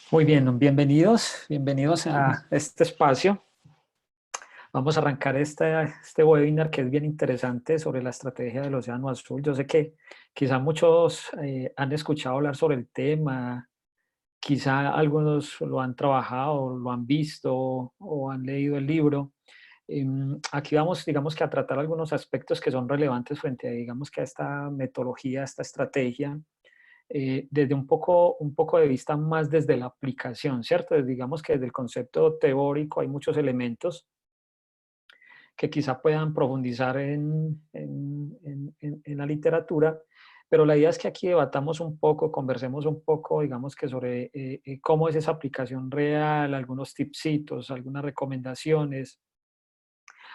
Muy bien, bienvenidos a este espacio. Vamos a arrancar este webinar que es bien interesante sobre la estrategia del Océano Azul. Yo sé que quizá muchos han escuchado hablar sobre el tema, quizá algunos lo han trabajado, lo han visto o han leído el libro. Aquí vamos, digamos que a tratar algunos aspectos que son relevantes frente a, digamos que a esta metodología, a esta estrategia desde un poco de vista más desde la aplicación, ¿cierto? Digamos que desde el concepto teórico hay muchos elementos que quizá puedan profundizar en la literatura, pero la idea es que aquí debatamos un poco, conversemos un poco, digamos que sobre cómo es esa aplicación real, algunos tipsitos, algunas recomendaciones,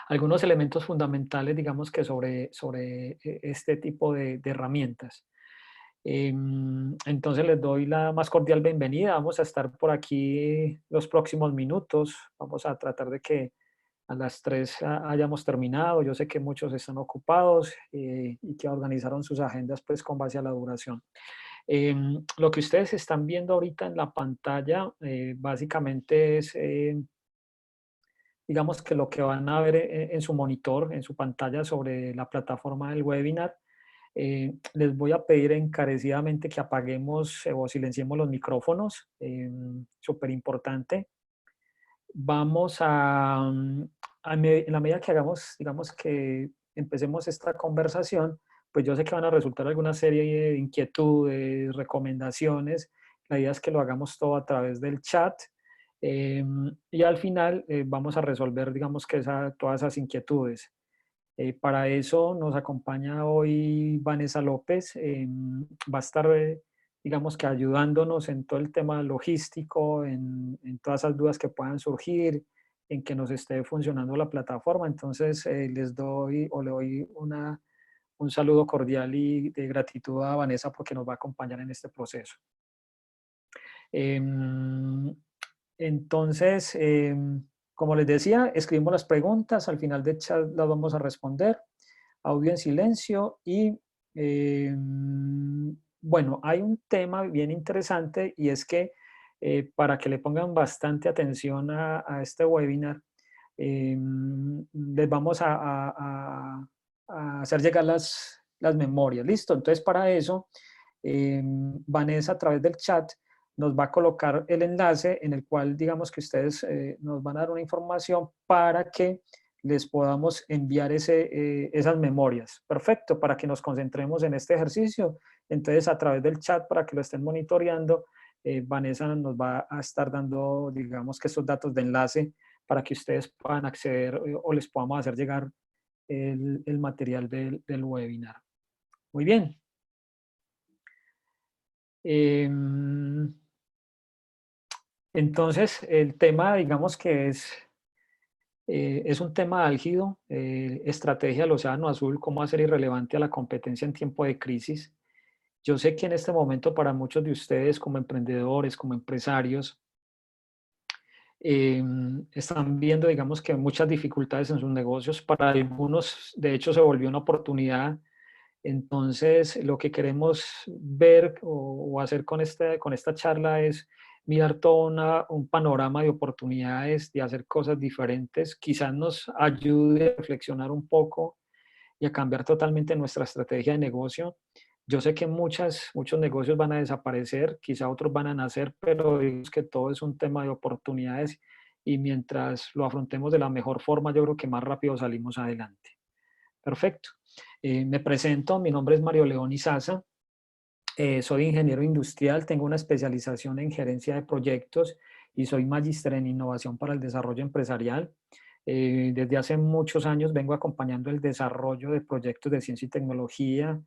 algunos elementos fundamentales, digamos que sobre este tipo de herramientas. Entonces les doy la más cordial bienvenida. Vamos a estar por aquí los próximos minutos. Vamos a tratar de que a las 3 hayamos terminado. Yo sé que muchos están ocupados y que organizaron sus agendas pues con base a la duración. Lo que ustedes están viendo ahorita en la pantalla básicamente es, digamos que lo que van a ver en su monitor, en su pantalla sobre la plataforma del webinar. Les voy a pedir encarecidamente que apaguemos o silenciemos los micrófonos, súper importante. Vamos en la medida que hagamos, digamos que empecemos esta conversación, pues yo sé que van a resultar alguna serie de inquietudes, recomendaciones. La idea es que lo hagamos todo a través del chat. Y al final vamos a resolver, digamos que todas esas inquietudes. Para eso nos acompaña hoy Vanessa López. Va a estar, digamos que ayudándonos en todo el tema logístico, en todas esas dudas que puedan surgir, en que nos esté funcionando la plataforma. Entonces, les doy o le doy un saludo cordial y de gratitud a Vanessa porque nos va a acompañar en este proceso. Em, entonces, como les decía, escribimos las preguntas, al final del chat las vamos a responder, audio en silencio y bueno, hay un tema bien interesante y es que para que le pongan bastante atención a este webinar, les vamos a hacer llegar las memorias, ¿listo? Entonces para eso, Vanessa a través del chat nos va a colocar el enlace en el cual digamos que ustedes nos van a dar una información para que les podamos enviar esas memorias. Perfecto, para que nos concentremos en este ejercicio. Entonces, a través del chat, para que lo estén monitoreando, Vanessa nos va a estar dando, digamos que estos datos de enlace para que ustedes puedan acceder o les podamos hacer llegar el material del webinar. Muy bien. Entonces, el tema, digamos que es un tema álgido, estrategia del Océano Azul, cómo hacer irrelevante a la competencia en tiempo de crisis. Yo sé que en este momento para muchos de ustedes como emprendedores, como empresarios, están viendo, digamos que muchas dificultades en sus negocios. Para algunos, de hecho, se volvió una oportunidad. Entonces, lo que queremos ver o hacer con esta charla es mirar todo un panorama de oportunidades, de hacer cosas diferentes. Quizás nos ayude a reflexionar un poco y a cambiar totalmente nuestra estrategia de negocio. Yo sé que muchos negocios van a desaparecer, quizá otros van a nacer, pero digamos que todo es un tema de oportunidades y mientras lo afrontemos de la mejor forma, yo creo que más rápido salimos adelante. Perfecto. Me presento, mi nombre es Mario León Izaza, soy ingeniero industrial, tengo una especialización en gerencia de proyectos y soy magíster en innovación para el desarrollo empresarial. Desde hace muchos años vengo acompañando el desarrollo de proyectos de ciencia y tecnología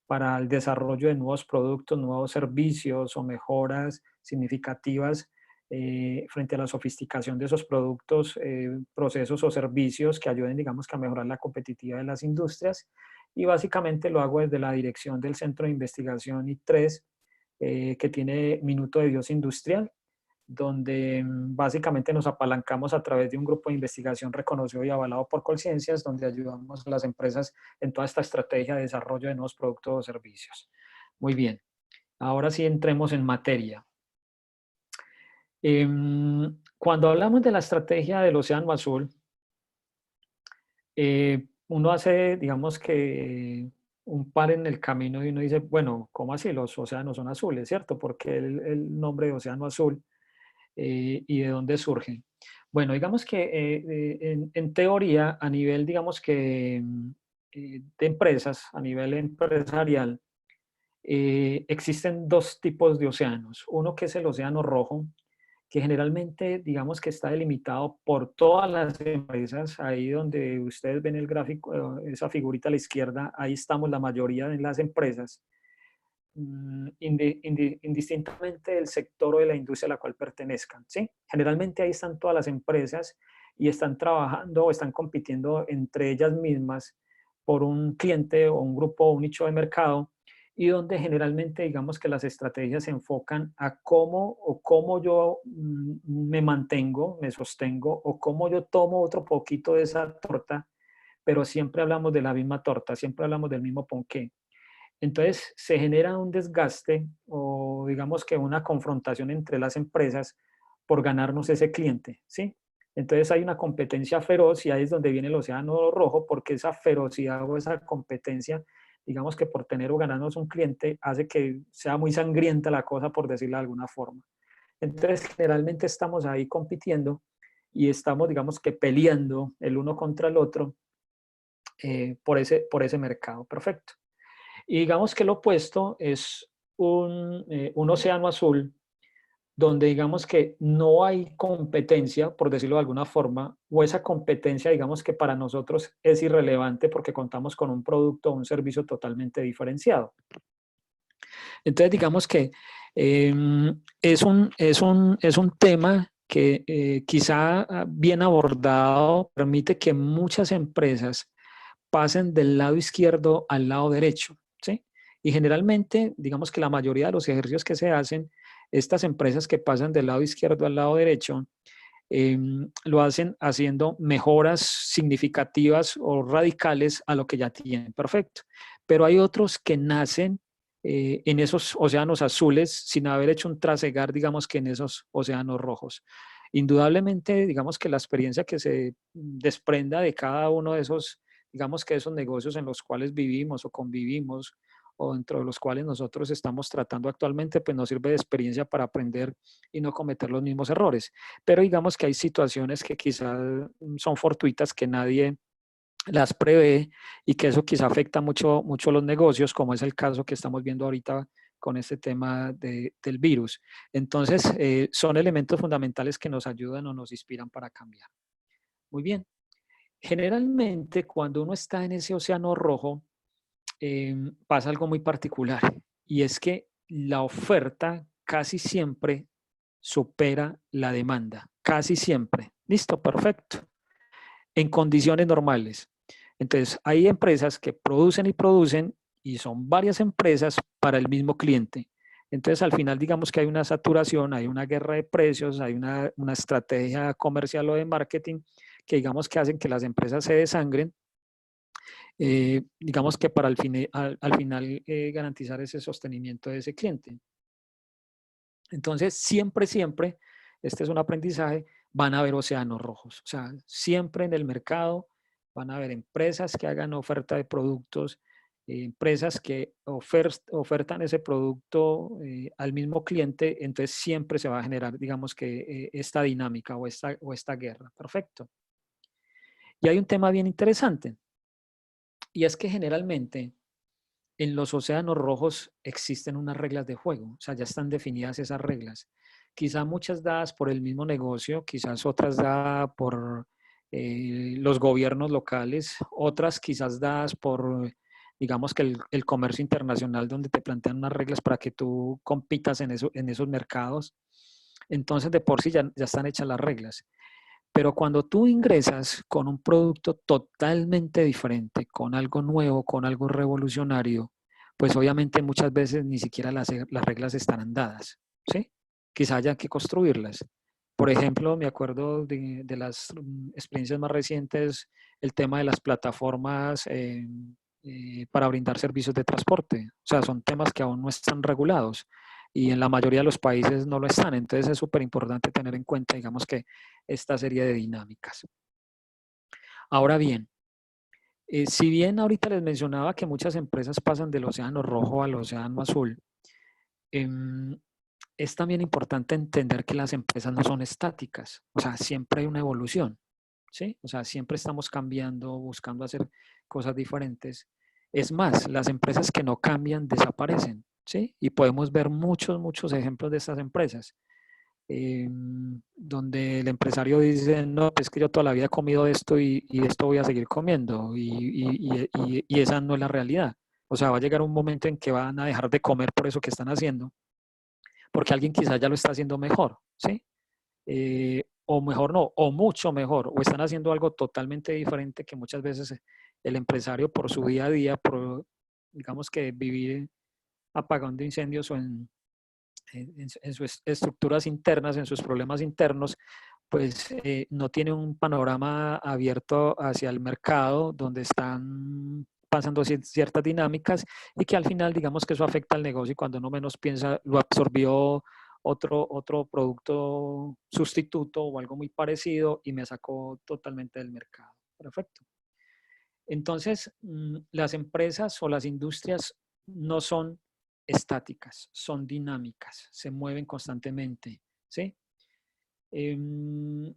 para el desarrollo de nuevos productos, nuevos servicios o mejoras significativas frente a la sofisticación de esos productos, procesos o servicios que ayuden, digamos, que a mejorar la competitividad de las industrias. Y básicamente lo hago desde la dirección del Centro de Investigación I3, que tiene Minuto de Dios Industrial, donde básicamente nos apalancamos a través de un grupo de investigación reconocido y avalado por Colciencias, donde ayudamos a las empresas en toda esta estrategia de desarrollo de nuevos productos o servicios. Muy bien, ahora sí entremos en materia. Cuando hablamos de la estrategia del Océano Azul, uno hace, digamos que un par en el camino y uno dice, bueno, ¿cómo así? Los océanos son azules, ¿cierto? Porque el nombre de Océano Azul y de dónde surge. Bueno, digamos que en teoría, a nivel, digamos que de empresas, a nivel empresarial, existen dos tipos de océanos. Uno que es el océano rojo, que generalmente, digamos que está delimitado por todas las empresas. Ahí donde ustedes ven el gráfico, esa figurita a la izquierda, ahí estamos la mayoría de las empresas, indistintamente del sector o de la industria a la cual pertenezcan, ¿sí? Generalmente ahí están todas las empresas y están trabajando o están compitiendo entre ellas mismas por un cliente o un grupo o un nicho de mercado, y donde generalmente digamos que las estrategias se enfocan a cómo yo me mantengo, me sostengo, o cómo yo tomo otro poquito de esa torta, pero siempre hablamos de la misma torta, siempre hablamos del mismo ponqué. Entonces se genera un desgaste o digamos que una confrontación entre las empresas por ganarnos ese cliente, ¿sí? Entonces hay una competencia feroz y ahí es donde viene el océano rojo, porque esa ferocidad o esa competencia, digamos que por tener o ganarnos un cliente, hace que sea muy sangrienta la cosa, por decirlo de alguna forma. Entonces generalmente estamos ahí compitiendo y estamos, digamos que peleando el uno contra el otro por ese mercado. Perfecto. Y digamos que lo opuesto es un océano azul, donde digamos que no hay competencia, por decirlo de alguna forma, o esa competencia digamos que para nosotros es irrelevante porque contamos con un producto o un servicio totalmente diferenciado. Entonces digamos que es un tema que quizá bien abordado permite que muchas empresas pasen del lado izquierdo al lado derecho, ¿sí? Y generalmente, digamos que la mayoría de los ejercicios que se hacen, estas empresas que pasan del lado izquierdo al lado derecho, lo hacen haciendo mejoras significativas o radicales a lo que ya tienen. Perfecto. Pero hay otros que nacen en esos océanos azules sin haber hecho un trasegar, digamos que en esos océanos rojos. Indudablemente, digamos que la experiencia que se desprenda de cada uno de esos, digamos que esos negocios en los cuales vivimos o convivimos o dentro de los cuales nosotros estamos tratando actualmente, pues nos sirve de experiencia para aprender y no cometer los mismos errores. Pero digamos que hay situaciones que quizás son fortuitas, que nadie las prevé y que eso quizá afecta mucho, mucho los negocios, como es el caso que estamos viendo ahorita con este tema del virus. Entonces, son elementos fundamentales que nos ayudan o nos inspiran para cambiar. Muy bien. Generalmente, cuando uno está en ese océano rojo, pasa algo muy particular, y es que la oferta casi siempre supera la demanda, casi siempre. Listo, perfecto. En condiciones normales. Entonces, hay empresas que producen y producen y son varias empresas para el mismo cliente. Entonces, al final, digamos que hay una saturación, hay una guerra de precios, hay una estrategia comercial o de marketing que digamos que hacen que las empresas se desangren, digamos que para al final garantizar ese sostenimiento de ese cliente. Entonces, siempre, siempre, este es un aprendizaje, van a haber océanos rojos. O sea, siempre en el mercado van a haber empresas que hagan oferta de productos, empresas que ofertan ese producto al mismo cliente, entonces siempre se va a generar, digamos que, esta dinámica o esta guerra. Perfecto. Y hay un tema bien interesante, y es que generalmente en los océanos rojos existen unas reglas de juego, o sea, ya están definidas esas reglas. Quizá muchas dadas por el mismo negocio, quizás otras dadas por los gobiernos locales, otras quizás dadas por, digamos que el comercio internacional, donde te plantean unas reglas para que tú compitas en esos mercados. Entonces, de por sí ya están hechas las reglas. Pero cuando tú ingresas con un producto totalmente diferente, con algo nuevo, con algo revolucionario, pues obviamente muchas veces ni siquiera las reglas estarán dadas, ¿sí? Quizá haya que construirlas. Por ejemplo, me acuerdo de las experiencias más recientes, el tema de las plataformas para brindar servicios de transporte. O sea, son temas que aún no están regulados. y en la mayoría de los países no lo están. Entonces es súper importante tener en cuenta, digamos que esta serie de dinámicas. Ahora bien, si bien ahorita les mencionaba que muchas empresas pasan del océano rojo al océano azul, em, es también importante entender que las empresas no son estáticas, o sea, siempre hay una evolución, ¿sí? O sea, siempre estamos cambiando, buscando hacer cosas diferentes. Es más, las empresas que no cambian desaparecen, ¿sí? Y podemos ver muchos ejemplos de estas empresas, donde el empresario dice, no, es que yo toda la vida he comido esto y esto voy a seguir comiendo, y esa no es la realidad. O sea, va a llegar un momento en que van a dejar de comer por eso que están haciendo, porque alguien quizás ya lo está haciendo mejor, ¿sí? O mejor no, o mucho mejor, o están haciendo algo totalmente diferente que muchas veces el empresario por su día a día, por, digamos que vivir apagando incendios o en sus estructuras internas, en sus problemas internos, pues no tiene un panorama abierto hacia el mercado donde están pasando ciertas dinámicas y que al final digamos que eso afecta al negocio y cuando uno menos piensa lo absorbió otro producto sustituto o algo muy parecido y me sacó totalmente del mercado. Perfecto. Entonces, las empresas o las industrias no son estáticas, son dinámicas, se mueven constantemente, ¿sí? Em,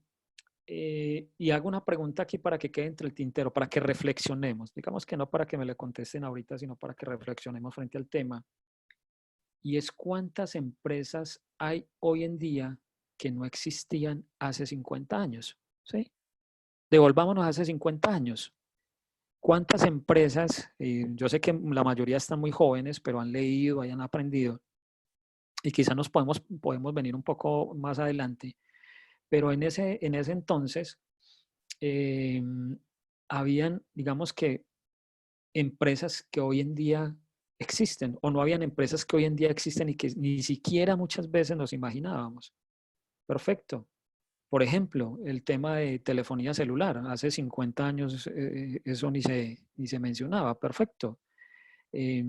y hago una pregunta aquí para que quede entre el tintero, para que reflexionemos. Digamos que no para que me le contesten ahorita, sino para que reflexionemos frente al tema. Y es cuántas empresas hay hoy en día que no existían hace 50 años, ¿sí? Devolvámonos hace 50 años. ¿Cuántas empresas, yo sé que la mayoría están muy jóvenes, pero han leído, hayan aprendido, y quizás nos podemos venir un poco más adelante, pero en ese entonces eh, habían, digamos que, empresas que hoy en día existen, o no habían empresas que hoy en día existen y que ni siquiera muchas veces nos imaginábamos. Perfecto. Por ejemplo, el tema de telefonía celular. Hace 50 años eso ni se mencionaba. Perfecto. Eh,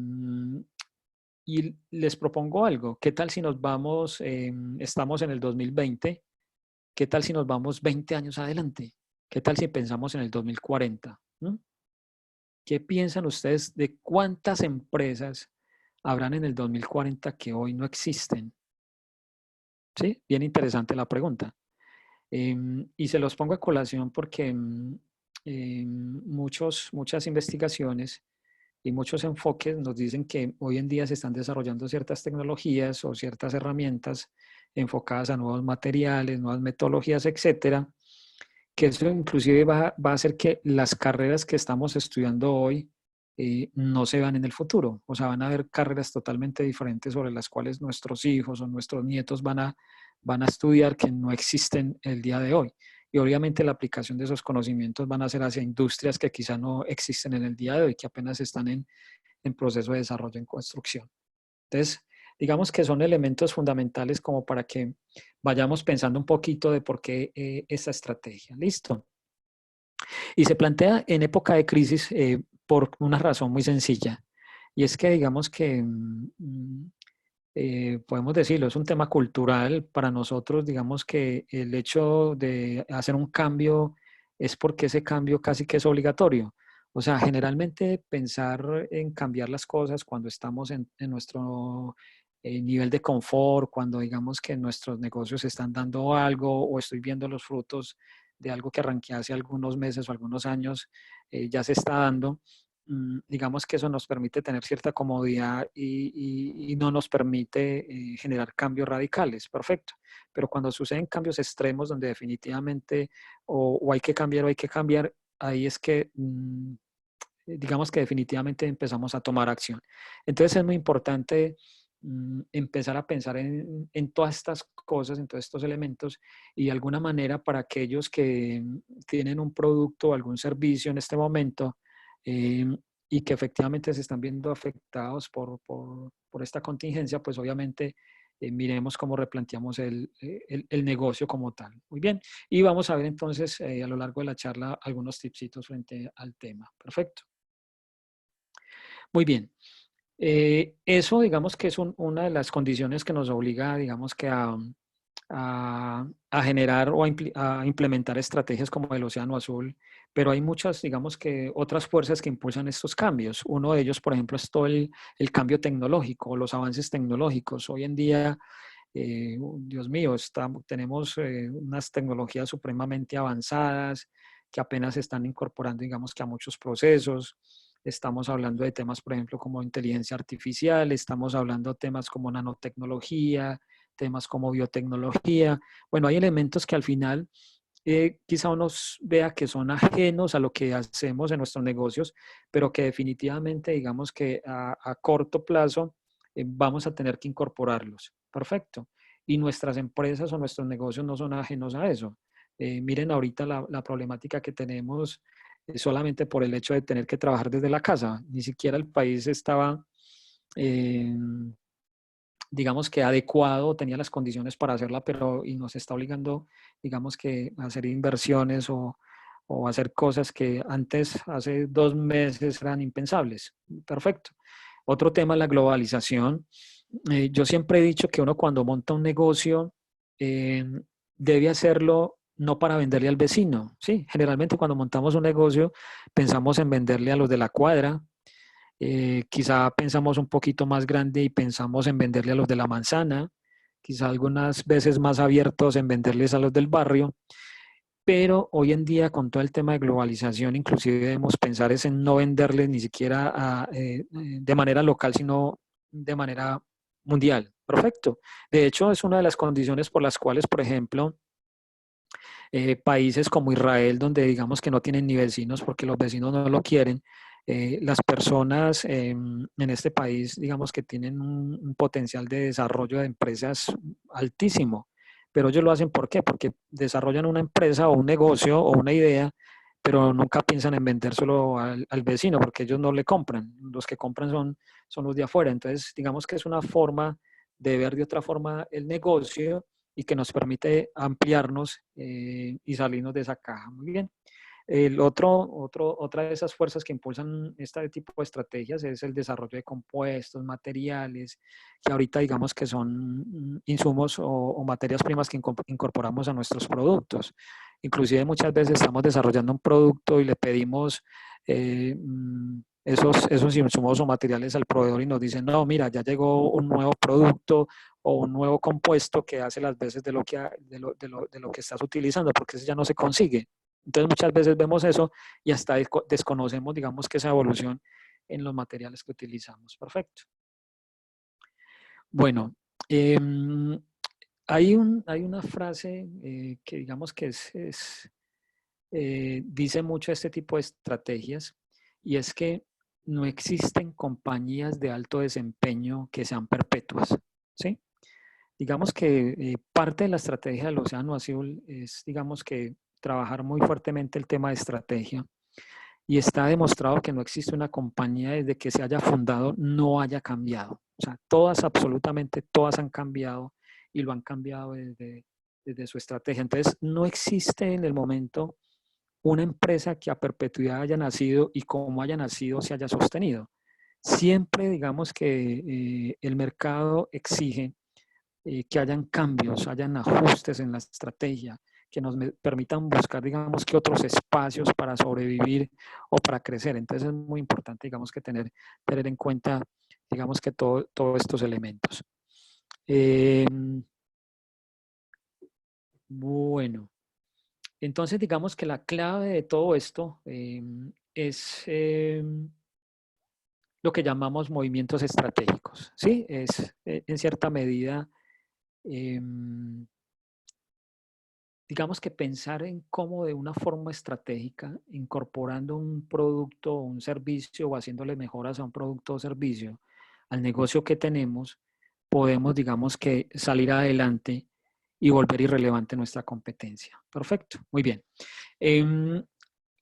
y les propongo algo. ¿Qué tal si nos vamos, estamos en el 2020, qué tal si nos vamos 20 años adelante? ¿Qué tal si pensamos en el 2040? ¿Mm? ¿Qué piensan ustedes de cuántas empresas habrán en el 2040 que hoy no existen? ¿Sí? Bien interesante la pregunta. Y se los pongo a colación porque muchas investigaciones y muchos enfoques nos dicen que hoy en día se están desarrollando ciertas tecnologías o ciertas herramientas enfocadas a nuevos materiales, nuevas metodologías, etcétera, que eso inclusive va a hacer que las carreras que estamos estudiando hoy no se vean en el futuro. O sea, van a haber carreras totalmente diferentes sobre las cuales nuestros hijos o nuestros nietos van a estudiar que no existen el día de hoy. Y obviamente la aplicación de esos conocimientos van a ser hacia industrias que quizá no existen en el día de hoy, que apenas están en proceso de desarrollo, en construcción. Entonces, digamos que son elementos fundamentales como para que vayamos pensando un poquito de por qué esta estrategia. ¿Listo? Y se plantea en época de crisis por una razón muy sencilla. Y es que digamos que, podemos decirlo, es un tema cultural para nosotros, digamos que el hecho de hacer un cambio es porque ese cambio casi que es obligatorio. O sea, generalmente pensar en cambiar las cosas cuando estamos en nuestro nivel de confort, cuando digamos que nuestros negocios están dando algo o estoy viendo los frutos de algo que arranqué hace algunos meses o algunos años, ya se está dando. Digamos que eso nos permite tener cierta comodidad y no nos permite generar cambios radicales, perfecto. Pero cuando suceden cambios extremos donde definitivamente o hay que cambiar o hay que cambiar, ahí es que digamos que definitivamente empezamos a tomar acción. Entonces es muy importante empezar a pensar en todas estas cosas, en todos estos elementos y de alguna manera para aquellos que tienen un producto o algún servicio en este momento eh, y que efectivamente se están viendo afectados por esta contingencia, pues obviamente miremos cómo replanteamos el negocio como tal. Muy bien. Y vamos a ver entonces a lo largo de la charla algunos tipsitos frente al tema. Perfecto. Muy bien. Eso, digamos que es una de las condiciones que nos obliga, digamos que a generar o a implementar estrategias como el Océano Azul, pero hay muchas, digamos que otras fuerzas que impulsan estos cambios. Uno de ellos, por ejemplo, es todo el cambio tecnológico, los avances tecnológicos. Hoy en día, Dios mío, tenemos unas tecnologías supremamente avanzadas que apenas se están incorporando, digamos que a muchos procesos. Estamos hablando de temas, por ejemplo, como inteligencia artificial, estamos hablando de temas como nanotecnología, temas como biotecnología. Bueno, hay elementos que al final quizá uno vea que son ajenos a lo que hacemos en nuestros negocios, pero que definitivamente, digamos que a corto plazo vamos a tener que incorporarlos. Perfecto. Y nuestras empresas o nuestros negocios no son ajenos a eso. Miren ahorita la problemática que tenemos solamente por el hecho de tener que trabajar desde la casa. Ni siquiera el país estaba eh, digamos que adecuado, tenía las condiciones para hacerla, pero y nos está obligando, digamos que a hacer inversiones o hacer cosas que antes, hace 2 meses, eran impensables. Perfecto. Otro tema es la globalización. Yo siempre he dicho que uno cuando monta un negocio eh, debe hacerlo no para venderle al vecino. Sí, generalmente cuando montamos un negocio pensamos en venderle a los de la cuadra, quizá pensamos un poquito más grande y pensamos en venderle a los de la manzana, quizá algunas veces más abiertos en venderles a los del barrio, pero hoy en día con todo el tema de globalización, inclusive debemos pensar es en no venderles ni siquiera de manera local, sino de manera mundial. Perfecto. De hecho, es una de las condiciones por las cuales, por ejemplo, países como Israel, donde digamos que no tienen ni vecinos porque los vecinos no lo quieren, las personas en este país, digamos que tienen un potencial de desarrollo de empresas altísimo, pero ellos lo hacen ¿por qué? Porque desarrollan una empresa o un negocio o una idea, pero nunca piensan en vendérselo al vecino porque ellos no le compran, los que compran son los de afuera, entonces digamos que es una forma de ver de otra forma el negocio y que nos permite ampliarnos y salirnos de esa caja. Muy bien. Otra de esas fuerzas que impulsan este tipo de estrategias es el desarrollo de compuestos, materiales, que ahorita digamos que son insumos o materias primas que incorporamos a nuestros productos. Inclusive muchas veces estamos desarrollando un producto y le pedimos esos insumos o materiales al proveedor y nos dicen, no, mira, ya llegó un nuevo producto o un nuevo compuesto que hace las veces de lo que estás utilizando, porque ese ya no se consigue. Entonces muchas veces vemos eso y hasta desconocemos, digamos, que esa evolución en los materiales que utilizamos. Perfecto. Bueno, eh, hay una frase que digamos que dice mucho este tipo de estrategias y es que no existen compañías de alto desempeño que sean perpetuas, ¿sí? Digamos que parte de la estrategia del Océano Azul es, digamos que, trabajar muy fuertemente el tema de estrategia y está demostrado que no existe una compañía desde que se haya fundado no haya cambiado. O sea, todas, absolutamente todas han cambiado y lo han cambiado desde su estrategia. Entonces, no existe en el momento una empresa que a perpetuidad haya nacido y como haya nacido se haya sostenido. Siempre, digamos que el mercado exige que hayan cambios, hayan ajustes en la estrategia, que nos permitan buscar, digamos, que otros espacios para sobrevivir o para crecer. Entonces es muy importante, digamos, que tener en cuenta, digamos, que todos estos elementos. Eh, bueno, entonces digamos que la clave de todo esto es lo que llamamos movimientos estratégicos, ¿sí? Es en cierta medida em, digamos que pensar en cómo de una forma estratégica, incorporando un producto o un servicio o haciéndole mejoras a un producto o servicio, al negocio que tenemos, podemos, digamos que, salir adelante y volver irrelevante nuestra competencia. Perfecto, muy bien.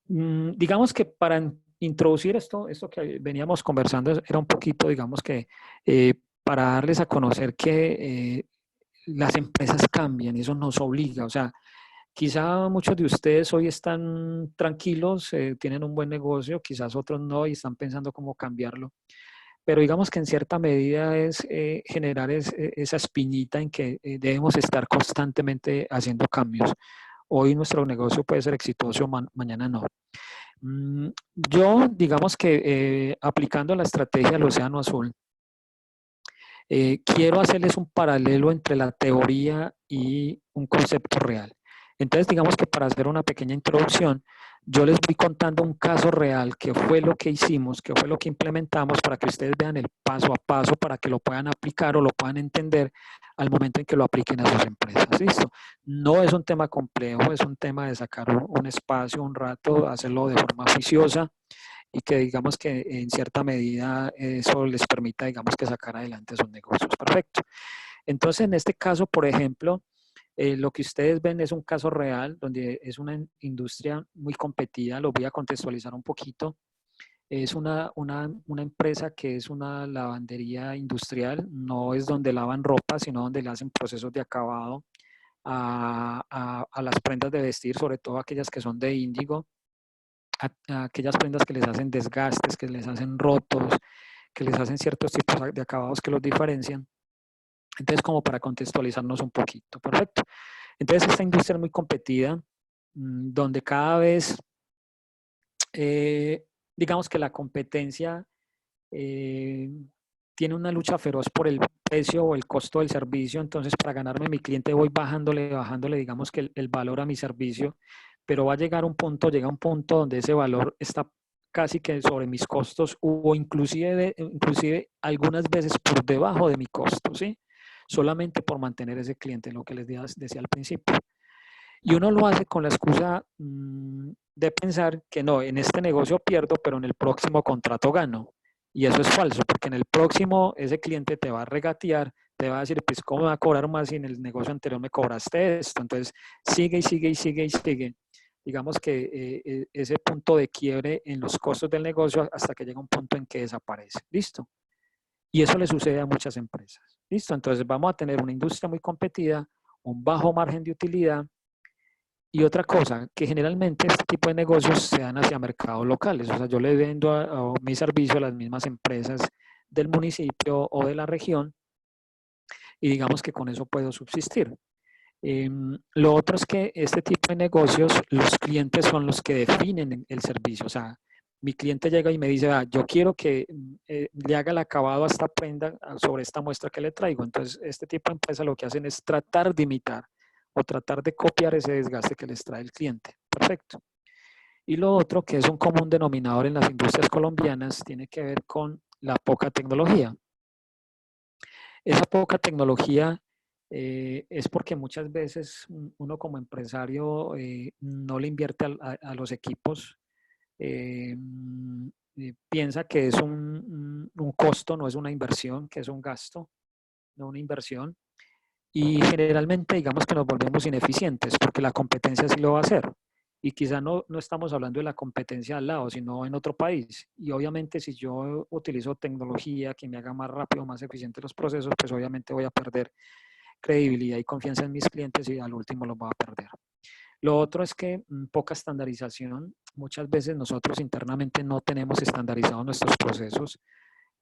Digamos que para introducir esto que veníamos conversando era un poquito, digamos que, para darles a conocer que las empresas cambian y eso nos obliga, o sea, quizá muchos de ustedes hoy están tranquilos, tienen un buen negocio, quizás otros no y están pensando cómo cambiarlo. pero digamos que en cierta medida es generar esa espinita en que debemos estar constantemente haciendo cambios. Hoy nuestro negocio puede ser exitoso, mañana no. Yo, digamos que aplicando la estrategia del Océano Azul, quiero hacerles un paralelo entre la teoría y un concepto real. Entonces, digamos que para hacer una pequeña introducción, yo les voy contando un caso real, que fue lo que hicimos, que fue lo que implementamos, para que ustedes vean el paso a paso, para que lo puedan aplicar o lo puedan entender al momento en que lo apliquen a sus empresas. ¿Listo? No es un tema complejo, es un tema de sacar un espacio, un rato, hacerlo de forma juiciosa, y que digamos que en cierta medida eso les permita, digamos, que sacar adelante sus negocios. Perfecto. Entonces, en este caso, por ejemplo, lo que ustedes ven es un caso real donde es una industria muy competida. Lo voy a contextualizar un poquito. Es una empresa que es una lavandería industrial. No es donde lavan ropa, sino donde le hacen procesos de acabado a las prendas de vestir, sobre todo aquellas que son de índigo, a aquellas prendas que les hacen desgastes, que les hacen rotos, que les hacen ciertos tipos de acabados que los diferencian. Entonces, como para contextualizarnos un poquito. Perfecto. Entonces, esta industria es muy competida, donde cada vez, digamos que la competencia tiene una lucha feroz por el precio o el costo del servicio. Entonces, para ganarme mi cliente voy bajándole, digamos que el valor a mi servicio, pero va a llegar un punto, llega un punto donde ese valor está casi que sobre mis costos o inclusive algunas veces por debajo de mi costo, ¿sí? Solamente por mantener ese cliente, lo que les decía al principio. Y uno lo hace con la excusa de pensar que no, en este negocio pierdo, pero en el próximo contrato gano. Y eso es falso, porque en el próximo ese cliente te va a regatear, te va a decir, pues, ¿cómo me va a cobrar más si en el negocio anterior me cobraste esto? Entonces, sigue y sigue y sigue y sigue. Digamos que ese punto de quiebre en los costos del negocio hasta que llega un punto en que desaparece. ¿Listo? Y eso le sucede a muchas empresas. ¿Listo? Entonces, vamos a tener una industria muy competida, un bajo margen de utilidad. Y otra cosa, que generalmente este tipo de negocios se dan hacia mercados locales. O sea, yo le vendo a mi servicio a las mismas empresas del municipio o de la región y digamos que con eso puedo subsistir. Lo otro es que este tipo de negocios, los clientes son los que definen el servicio. O sea, mi cliente llega y me dice, yo quiero que le haga el acabado a esta prenda sobre esta muestra que le traigo. Entonces, este tipo de empresas lo que hacen es tratar de imitar o tratar de copiar ese desgaste que les trae el cliente. Perfecto. Y lo otro, que es un común denominador en las industrias colombianas, tiene que ver con la poca tecnología. Esa poca tecnología es porque muchas veces uno como empresario no le invierte a los equipos, piensa que es un costo, no es una inversión, que es un gasto, no una inversión. Y generalmente digamos que nos volvemos ineficientes porque la competencia sí lo va a hacer. Y quizá no estamos hablando de la competencia al lado, sino en otro país. Y obviamente si yo utilizo tecnología que me haga más rápido, más eficiente los procesos, pues obviamente voy a perder credibilidad y confianza en mis clientes y al último los voy a perder. Lo otro es que poca estandarización. Muchas veces nosotros internamente no tenemos estandarizados nuestros procesos.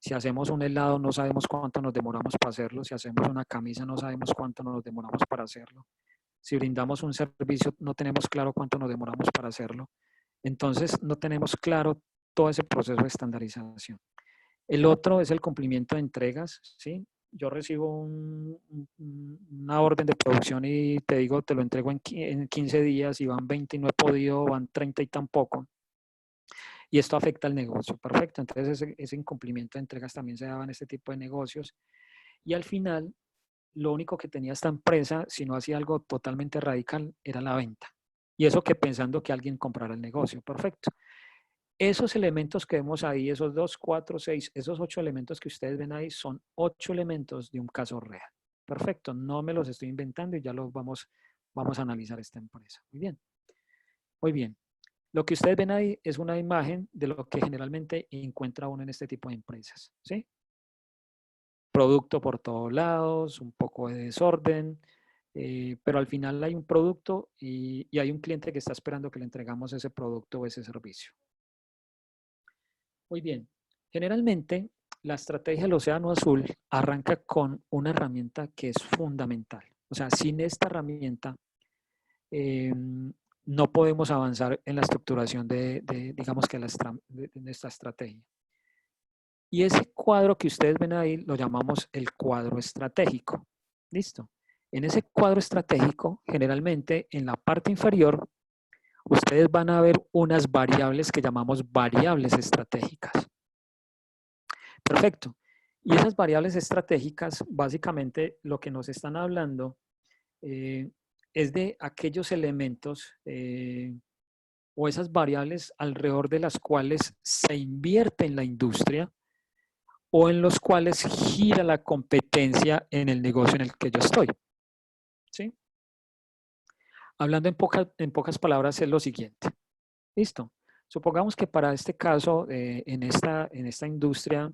Si hacemos un helado, no sabemos cuánto nos demoramos para hacerlo. Si hacemos una camisa, no sabemos cuánto nos demoramos para hacerlo. Si brindamos un servicio, no tenemos claro cuánto nos demoramos para hacerlo. Entonces, no tenemos claro todo ese proceso de estandarización. El otro es el cumplimiento de entregas, ¿sí? Yo recibo una orden de producción y te digo, te lo entrego en 15 días y van 20 y no he podido, van 30 y tampoco. Y esto afecta al negocio. Perfecto. Entonces, ese incumplimiento de entregas también se daba en este tipo de negocios. Y al final, lo único que tenía esta empresa, si no hacía algo totalmente radical, era la venta. Y eso que pensando que alguien comprara el negocio. Perfecto. Esos elementos que vemos ahí, esos 2, 4, 6, esos 8 elementos que ustedes ven ahí, son 8 elementos de un caso real. Perfecto. No me los estoy inventando y ya los vamos a analizar esta empresa. Muy bien. Muy bien. Lo que ustedes ven ahí es una imagen de lo que generalmente encuentra uno en este tipo de empresas, ¿sí? Producto por todos lados, un poco de desorden, pero al final hay un producto y hay un cliente que está esperando que le entregamos ese producto o ese servicio. Muy bien. Generalmente La estrategia del Océano Azul arranca con una herramienta que es fundamental. O sea, sin esta herramienta no podemos avanzar en la estructuración digamos que de nuestra estrategia. Y ese cuadro que ustedes ven ahí lo llamamos el cuadro estratégico. ¿Listo? En ese cuadro estratégico, generalmente en la parte inferior, ustedes van a ver unas variables que llamamos variables estratégicas. Perfecto. Y esas variables estratégicas, básicamente lo que nos están hablando es de aquellos elementos o esas variables alrededor de las cuales se invierte en la industria o en los cuales gira la competencia en el negocio en el que yo estoy. ¿Sí? Hablando en pocas palabras es lo siguiente. Listo. Supongamos que para este caso, en esta industria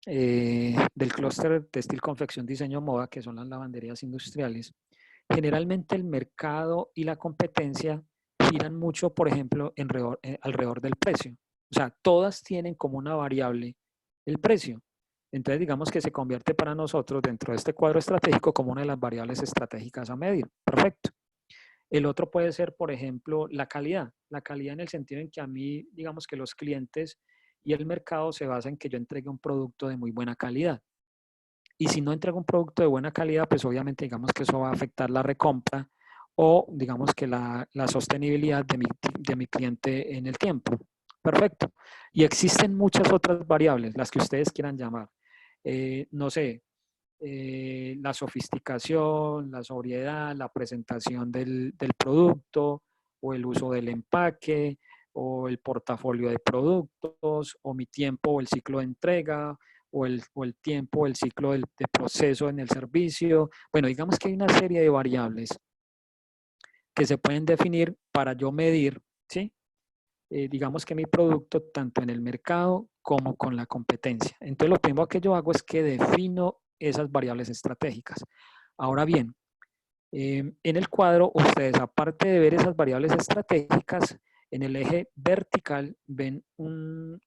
del clúster textil, confección, diseño, moda, que son las lavanderías industriales, generalmente el mercado y la competencia giran mucho, por ejemplo, alrededor del precio. O sea, todas tienen como una variable el precio. Entonces, digamos que se convierte para nosotros dentro de este cuadro estratégico como una de las variables estratégicas a medir. Perfecto. El otro puede ser, por ejemplo, la calidad. La calidad en el sentido en que a mí, digamos que los clientes y el mercado se basa en que yo entregue un producto de muy buena calidad. Y si no entrego un producto de buena calidad, pues obviamente digamos que eso va a afectar la recompra o digamos que la sostenibilidad de mi cliente en el tiempo. Perfecto. Y existen muchas otras variables, las que ustedes quieran llamar. No sé, la sofisticación, la sobriedad, la presentación del producto o el uso del empaque o el portafolio de productos o mi tiempo o el ciclo de entrega o el tiempo o el ciclo de proceso en el servicio. Bueno, digamos que hay una serie de variables que se pueden definir para yo medir, ¿sí? Digamos que mi producto tanto en el mercado como con la competencia. Entonces, lo primero que yo hago es que defino esas variables estratégicas. Ahora bien, en el cuadro, ustedes, aparte de ver esas variables estratégicas, en el eje vertical ven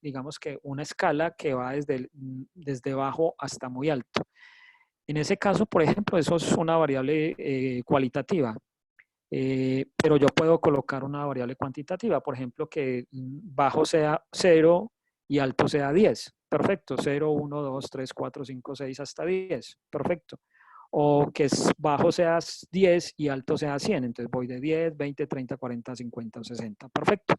digamos que una escala que va desde bajo hasta muy alto. En ese caso, por ejemplo, eso es una variable cualitativa. Pero yo puedo colocar una variable cuantitativa, por ejemplo, que bajo sea 0 y alto sea 10. Perfecto, 0, 1, 2, 3, 4, 5, 6 hasta 10. Perfecto. O que bajo sea 10 y alto sea 100. Entonces voy de 10, 20, 30, 40, 50 o 60. Perfecto.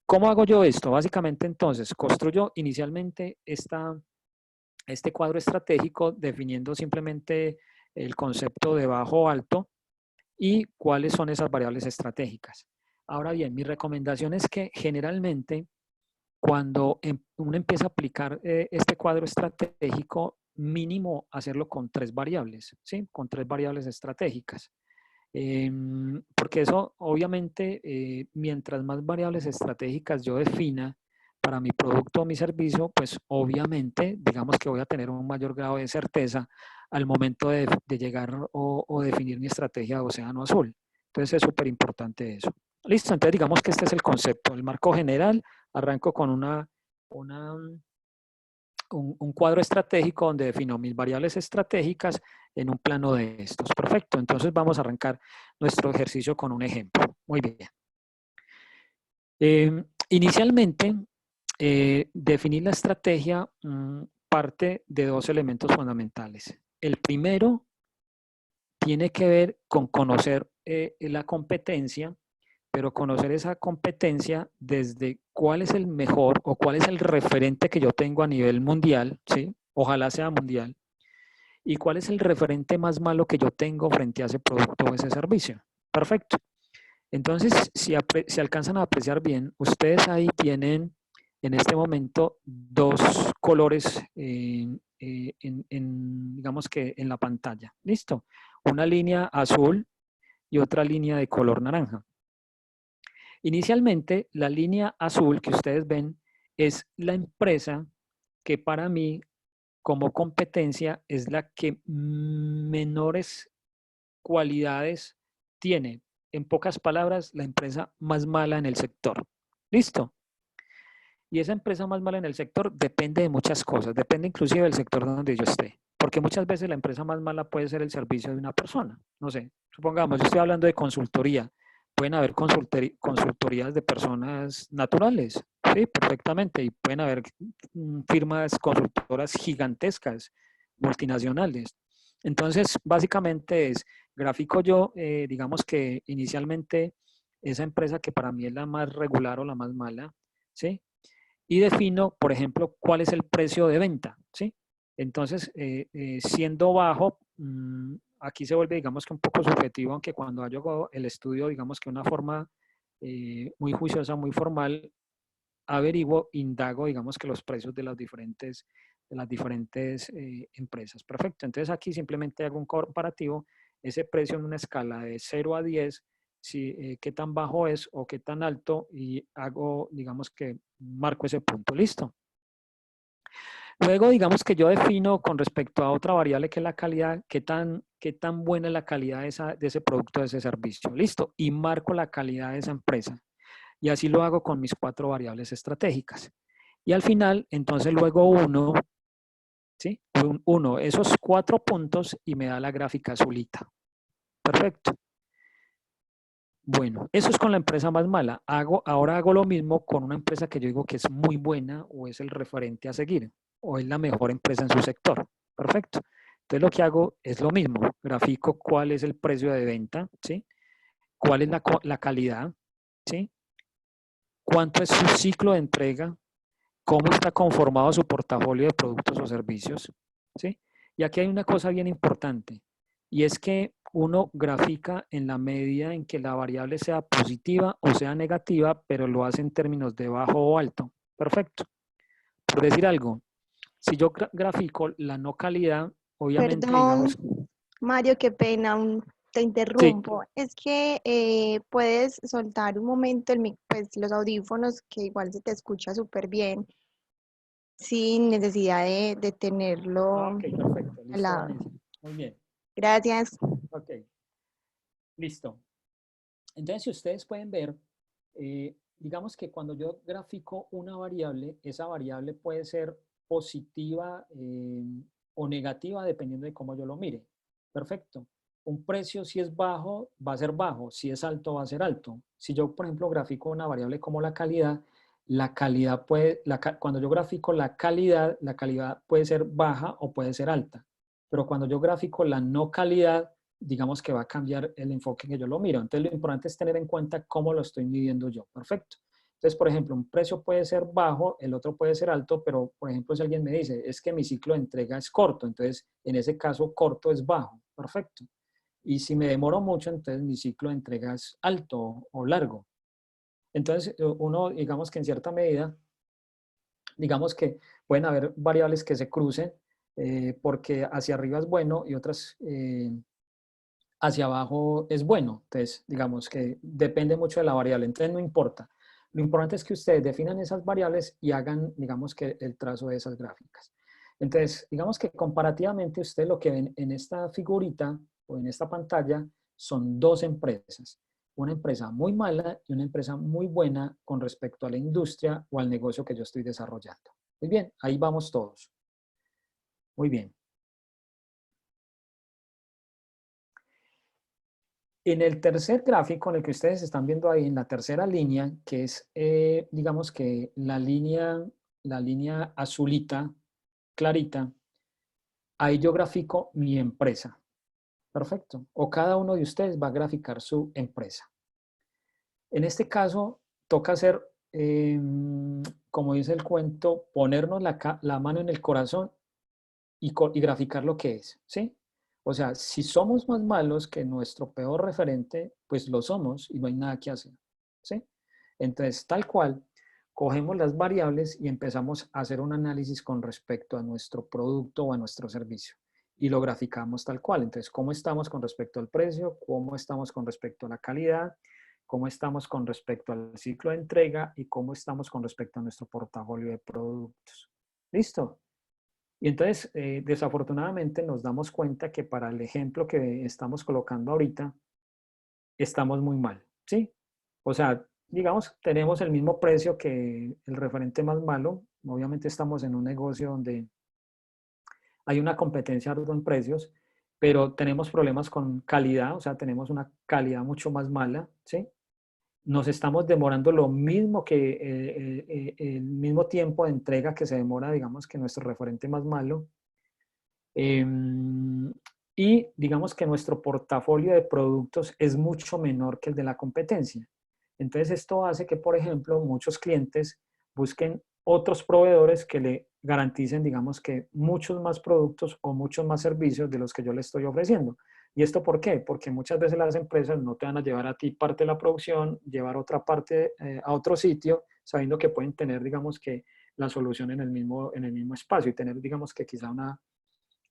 ¿Cómo hago yo esto? Básicamente entonces construyo inicialmente este cuadro estratégico definiendo simplemente el concepto de bajo-alto y cuáles son esas variables estratégicas. Ahora bien, mi recomendación es que generalmente cuando uno empieza a aplicar este cuadro estratégico, mínimo hacerlo con 3 variables, ¿sí? Con 3 variables estratégicas. Porque eso, obviamente, mientras más variables estratégicas yo defina para mi producto o mi servicio, pues obviamente, digamos que voy a tener un mayor grado de certeza al momento de llegar o definir mi estrategia de Océano Azul. Entonces es súper importante eso. Listo, entonces digamos que este es el concepto, el marco general. Arranco con un cuadro estratégico donde defino mis variables estratégicas en un plano de estos. Perfecto, entonces vamos a arrancar nuestro ejercicio con un ejemplo. Muy bien. Inicialmente, definir la estrategia parte de 2 elementos fundamentales. El primero tiene que ver con conocer la competencia, pero conocer esa competencia desde cuál es el mejor o cuál es el referente que yo tengo a nivel mundial, ¿sí? Ojalá sea mundial, y cuál es el referente más malo que yo tengo frente a ese producto o ese servicio. Perfecto. Entonces, si alcanzan a apreciar bien, ustedes ahí tienen en este momento 2 colores digamos que en la pantalla. ¿Listo? Una línea azul y otra línea de color naranja. Inicialmente, la línea azul que ustedes ven es la empresa que para mí, como competencia, es la que menores cualidades tiene. En pocas palabras, la empresa más mala en el sector. ¿Listo? Y esa empresa más mala en el sector depende de muchas cosas, depende inclusive del sector donde yo esté. Porque muchas veces la empresa más mala puede ser el servicio de una persona. No sé, supongamos, yo estoy hablando de consultoría. Pueden haber consultorías de personas naturales, sí, perfectamente. Y pueden haber firmas consultoras gigantescas, multinacionales. Entonces, básicamente es, grafico yo, digamos que inicialmente esa empresa que para mí es la más regular o la más mala, ¿sí? Y defino, por ejemplo, cuál es el precio de venta, ¿sí? Entonces, siendo bajo, aquí se vuelve, digamos que un poco subjetivo, aunque cuando yo hago el estudio, digamos que de una forma muy juiciosa, muy formal, averiguo, indago, digamos que los precios de las diferentes empresas. Perfecto. Entonces, aquí simplemente hago un comparativo, ese precio en una escala de 0 a 10, si, qué tan bajo es o qué tan alto, y hago, digamos que marco ese punto. Listo. Luego, digamos que yo defino con respecto a otra variable que es la calidad, qué tan buena es la calidad de ese producto, de ese servicio. Listo. Y marco la calidad de esa empresa. Y así lo hago con mis 4 variables estratégicas. Y al final, entonces luego uno, ¿sí? Uno, esos 4 puntos y me da la gráfica azulita. Perfecto. Bueno, eso es con la empresa más mala. Ahora hago lo mismo con una empresa que yo digo que es muy buena o es el referente a seguir o es la mejor empresa en su sector. Perfecto. Entonces lo que hago es lo mismo. Grafico cuál es el precio de venta, ¿sí? Cuál es la calidad, ¿sí? Cuánto es su ciclo de entrega, cómo está conformado su portafolio de productos o servicios, ¿sí? Y aquí hay una cosa bien importante, y es que uno grafica en la medida en que la variable sea positiva o sea negativa, pero lo hace en términos de bajo o alto. Perfecto. Por decir algo, si yo grafico la no calidad, obviamente, Perdón, digamos, Mario, qué pena, te sí, interrumpo. Es que puedes soltar un momento pues, los audífonos, que igual se te escucha súper bien, sin necesidad de ah, tenerlo ok, perfecto, al listo, lado. Vanessa. Muy bien, Gracias. ok, listo. Entonces, si ustedes pueden ver, digamos que cuando yo grafico una variable, esa variable puede ser positiva o negativa dependiendo de cómo yo lo mire. Perfecto. Un precio si es bajo, va a ser bajo. Si es alto, va a ser alto. Si yo, por ejemplo, grafico una variable como la calidad puede, cuando yo grafico la calidad puede ser baja o puede ser alta. Pero cuando yo grafico la no calidad, digamos que va a cambiar el enfoque que yo lo miro. Entonces, lo importante es tener en cuenta cómo lo estoy midiendo yo. Perfecto. Entonces, por ejemplo, un precio puede ser bajo, el otro puede ser alto, pero, por ejemplo, si alguien me dice, es que mi ciclo de entrega es corto, entonces, en ese caso, corto es bajo. Perfecto. Y si me demoro mucho, entonces mi ciclo de entrega es alto o largo. Entonces, uno, digamos que en cierta medida, digamos que pueden haber variables que se crucen porque hacia arriba es bueno y otras hacia abajo es bueno. Entonces, digamos que depende mucho de la variable. Entonces, no importa. Lo importante es que ustedes definan esas variables y hagan, digamos que el trazo de esas gráficas. Entonces, digamos que comparativamente ustedes lo que ven en esta figurita o en esta pantalla son 2 empresas. Una empresa muy mala y una empresa muy buena con respecto a la industria o al negocio que yo estoy desarrollando. Muy bien, ahí vamos todos. Muy bien. En el tercer gráfico, en el que ustedes están viendo ahí, en la tercera línea, que es, digamos que la línea azulita, clarita, ahí yo grafico mi empresa. Perfecto. O cada uno de ustedes va a graficar su empresa. En este caso, toca hacer, como dice el cuento, ponernos la mano en el corazón y graficar lo que es, ¿sí? O sea, si somos más malos que nuestro peor referente, pues lo somos y no hay nada que hacer, ¿sí? Entonces, tal cual, cogemos las variables y empezamos a hacer un análisis con respecto a nuestro producto o a nuestro servicio y lo graficamos tal cual. Entonces, ¿cómo estamos con respecto al precio? ¿Cómo estamos con respecto a la calidad? ¿Cómo estamos con respecto al ciclo de entrega? ¿Y cómo estamos con respecto a nuestro portafolio de productos? ¿Listo? Y entonces, desafortunadamente, nos damos cuenta que para el ejemplo que estamos colocando ahorita, estamos muy mal, ¿sí? O sea, digamos, tenemos el mismo precio que el referente más malo. Obviamente estamos en un negocio donde hay una competencia ardua en precios, pero tenemos problemas con calidad, o sea, tenemos una calidad mucho más mala, ¿sí? Nos estamos demorando lo mismo que el mismo tiempo de entrega que se demora, digamos, que nuestro referente más malo. Y digamos que nuestro portafolio de productos es mucho menor que el de la competencia. Entonces esto hace que, por ejemplo, muchos clientes busquen otros proveedores que le garanticen, digamos que muchos más productos o muchos más servicios de los que yo le estoy ofreciendo. ¿Y esto por qué? Porque muchas veces las empresas no te van a llevar a ti parte de la producción, llevar otra parte a otro sitio, sabiendo que pueden tener, digamos que la solución en el mismo espacio y tener, digamos que quizá una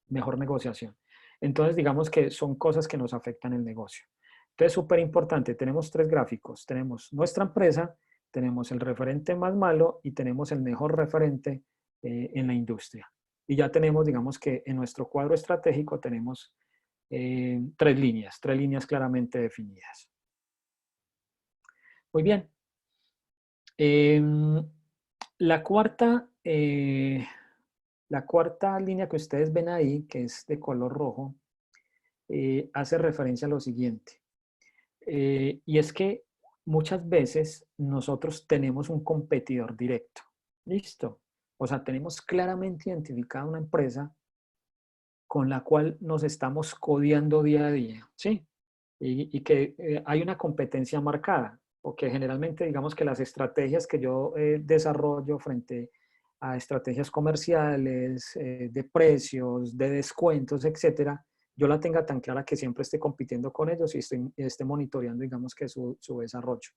mejor negociación. Entonces, digamos que son cosas que nos afectan el negocio. Entonces, súper importante, tenemos tres gráficos. Tenemos nuestra empresa, tenemos el referente más malo y tenemos el mejor referente en la industria. Y ya tenemos, digamos que en nuestro cuadro estratégico tenemos tres líneas claramente definidas. Muy bien. La cuarta, la cuarta línea que ustedes ven ahí, que es de color rojo, hace referencia a lo siguiente. Y es que muchas veces nosotros tenemos un competidor directo. ¿Listo? O sea, tenemos claramente identificada una empresa con la cual nos estamos codeando día a día, ¿sí? Y que hay una competencia marcada, porque generalmente digamos que las estrategias que yo desarrollo frente a estrategias comerciales, de precios, de descuentos, etcétera, yo la tenga tan clara que siempre esté compitiendo con ellos y esté monitoreando, digamos que su desarrollo.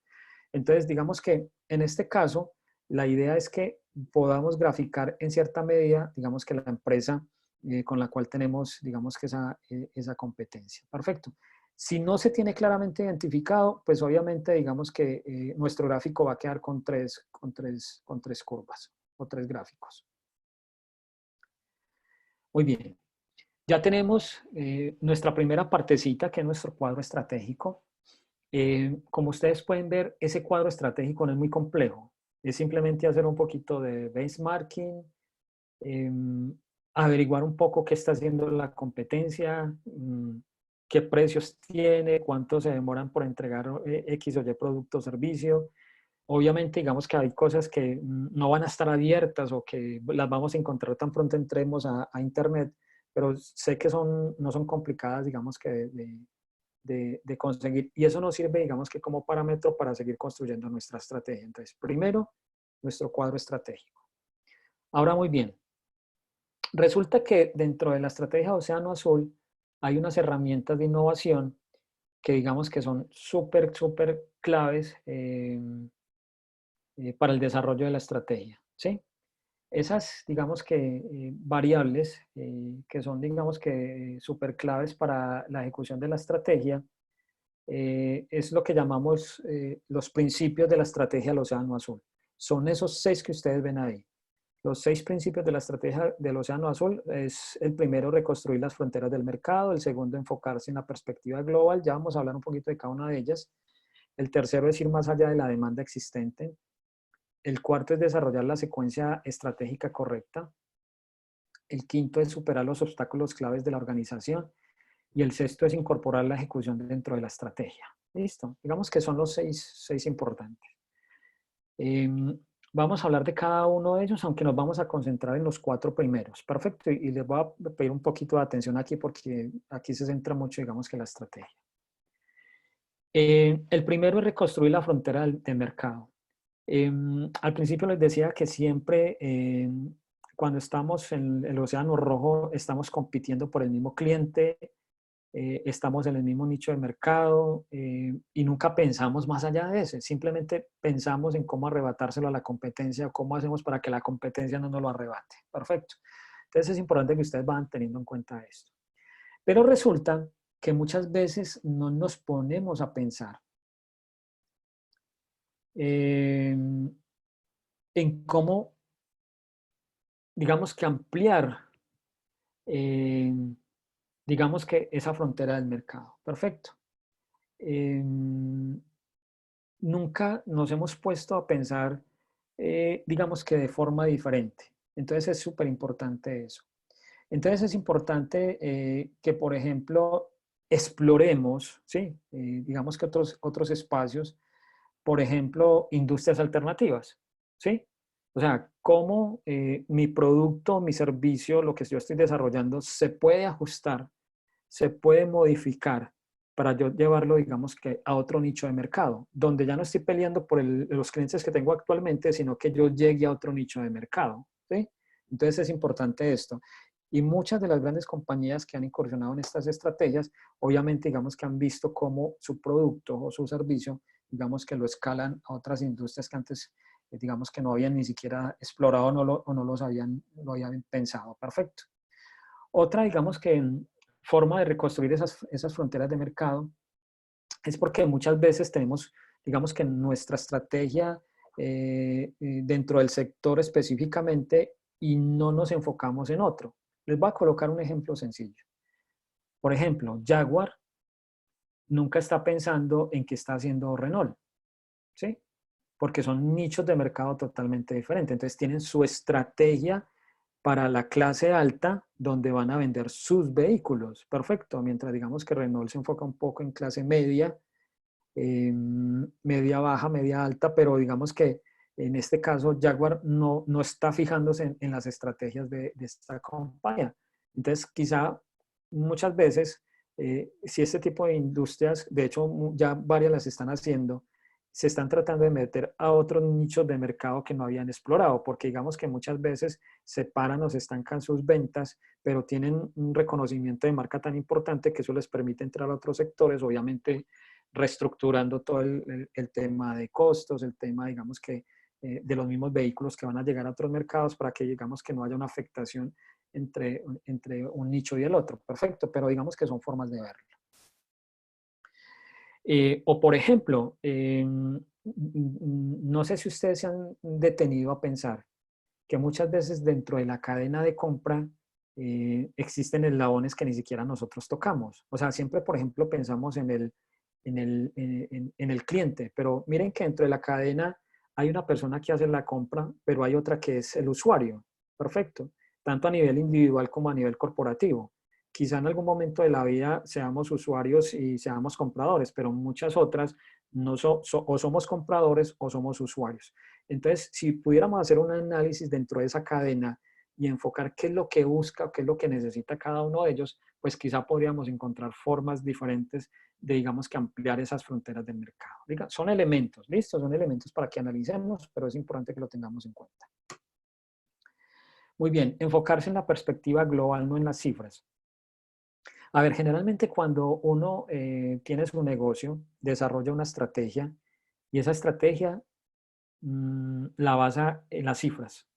Entonces, digamos que en este caso, la idea es que podamos graficar en cierta medida, digamos que la empresa con la cual tenemos, digamos que esa competencia. Perfecto. Si no se tiene claramente identificado, pues obviamente digamos que nuestro gráfico va a quedar con tres curvas o tres gráficos. Muy bien. Ya tenemos nuestra primera partecita, que es nuestro cuadro estratégico. Como ustedes pueden ver, ese cuadro estratégico no es muy complejo. Es simplemente hacer un poquito de benchmarking, averiguar un poco qué está haciendo la competencia, qué precios tiene, cuánto se demoran por entregar X o Y producto o servicio. Obviamente, digamos que hay cosas que no van a estar abiertas o que las vamos a encontrar tan pronto entremos a Internet, pero sé que no son complicadas, digamos que de conseguir. Y eso nos sirve, digamos que como parámetro para seguir construyendo nuestra estrategia. Entonces, primero, nuestro cuadro estratégico. Ahora, muy bien. Resulta que dentro de la estrategia Océano Azul hay unas herramientas de innovación que digamos que son súper claves para el desarrollo de la estrategia, ¿sí? Esas, digamos que variables que son, digamos que súper claves para la ejecución de la estrategia, es lo que llamamos los principios de la estrategia del Océano Azul. Son esos 6 que ustedes ven ahí. Los 6 principios de la estrategia del Océano Azul es el primero, reconstruir las fronteras del mercado. El segundo, enfocarse en la perspectiva global. Ya vamos a hablar un poquito de cada una de ellas. El tercero es ir más allá de la demanda existente. El cuarto es desarrollar la secuencia estratégica correcta. El quinto es superar los obstáculos claves de la organización. Y el sexto es incorporar la ejecución dentro de la estrategia. Listo. Digamos que son los 6 importantes. Vamos a hablar de cada uno de ellos, aunque nos vamos a concentrar en los 4 primeros. Perfecto. Y les voy a pedir un poquito de atención aquí porque aquí se centra mucho, digamos, que la estrategia. El primero es reconstruir la frontera del mercado. Al principio les decía que siempre cuando estamos en el Océano Rojo estamos compitiendo por el mismo cliente, estamos en el mismo nicho de mercado y nunca pensamos más allá de eso. Simplemente pensamos en cómo arrebatárselo a la competencia o cómo hacemos para que la competencia no nos lo arrebate. Perfecto. Entonces es importante que ustedes van teniendo en cuenta esto. Pero resulta que muchas veces no nos ponemos a pensar en cómo, digamos que ampliar, eh, digamos que esa frontera del mercado. Perfecto. nunca nos hemos puesto a pensar, digamos que de forma diferente. Entonces es súper importante eso. Entonces es importante que, por ejemplo, exploremos, ¿sí? Digamos que otros espacios, por ejemplo, industrias alternativas, ¿sí? O sea, cómo mi producto, mi servicio, lo que yo estoy desarrollando, se puede ajustar, se puede modificar para yo llevarlo, digamos que a otro nicho de mercado, donde ya no estoy peleando por los clientes que tengo actualmente, sino que yo llegue a otro nicho de mercado, ¿sí? Entonces es importante esto. Y muchas de las grandes compañías que han incursionado en estas estrategias, obviamente, digamos que han visto cómo su producto o su servicio, digamos que lo escalan a otras industrias que antes, digamos que no habían ni siquiera explorado o no lo habían pensado. Perfecto. Otra, digamos que forma de reconstruir esas fronteras de mercado es porque muchas veces tenemos, digamos que nuestra estrategia dentro del sector específicamente y no nos enfocamos en otro. Les voy a colocar un ejemplo sencillo. Por ejemplo, Jaguar nunca está pensando en qué está haciendo Renault, ¿sí? Porque son nichos de mercado totalmente diferentes. Entonces tienen su estrategia para la clase alta donde van a vender sus vehículos. Perfecto. Mientras digamos que Renault se enfoca un poco en clase media, media baja, media alta, pero digamos que en este caso Jaguar no está fijándose en las estrategias de esta compañía. Entonces quizá muchas veces, si este tipo de industrias, de hecho ya varias las están haciendo, se están tratando de meter a otros nichos de mercado que no habían explorado, porque digamos que muchas veces se paran o se estancan sus ventas, pero tienen un reconocimiento de marca tan importante que eso les permite entrar a otros sectores, obviamente reestructurando todo el tema de costos, el tema, digamos que, de los mismos vehículos que van a llegar a otros mercados para que, digamos que no haya una afectación entre un nicho y el otro. Perfecto, pero digamos que son formas de verlo. O por ejemplo, no sé si ustedes se han detenido a pensar que muchas veces dentro de la cadena de compra existen eslabones que ni siquiera nosotros tocamos. O sea, siempre, por ejemplo, pensamos en el cliente, pero miren que dentro de la cadena hay una persona que hace la compra, pero hay otra que es el usuario. Perfecto. Tanto a nivel individual como a nivel corporativo. Quizá en algún momento de la vida seamos usuarios y seamos compradores, pero muchas otras no o somos compradores o somos usuarios. Entonces, si pudiéramos hacer un análisis dentro de esa cadena y enfocar qué es lo que busca, qué es lo que necesita cada uno de ellos, pues quizá podríamos encontrar formas diferentes de, digamos, que ampliar esas fronteras del mercado. Son elementos, ¿listo? Son elementos para que analicemos, pero es importante que lo tengamos en cuenta. Muy bien, enfocarse en la perspectiva global, no en las cifras. A ver, generalmente cuando uno tiene su negocio, desarrolla una estrategia y esa estrategia la basa en las cifras.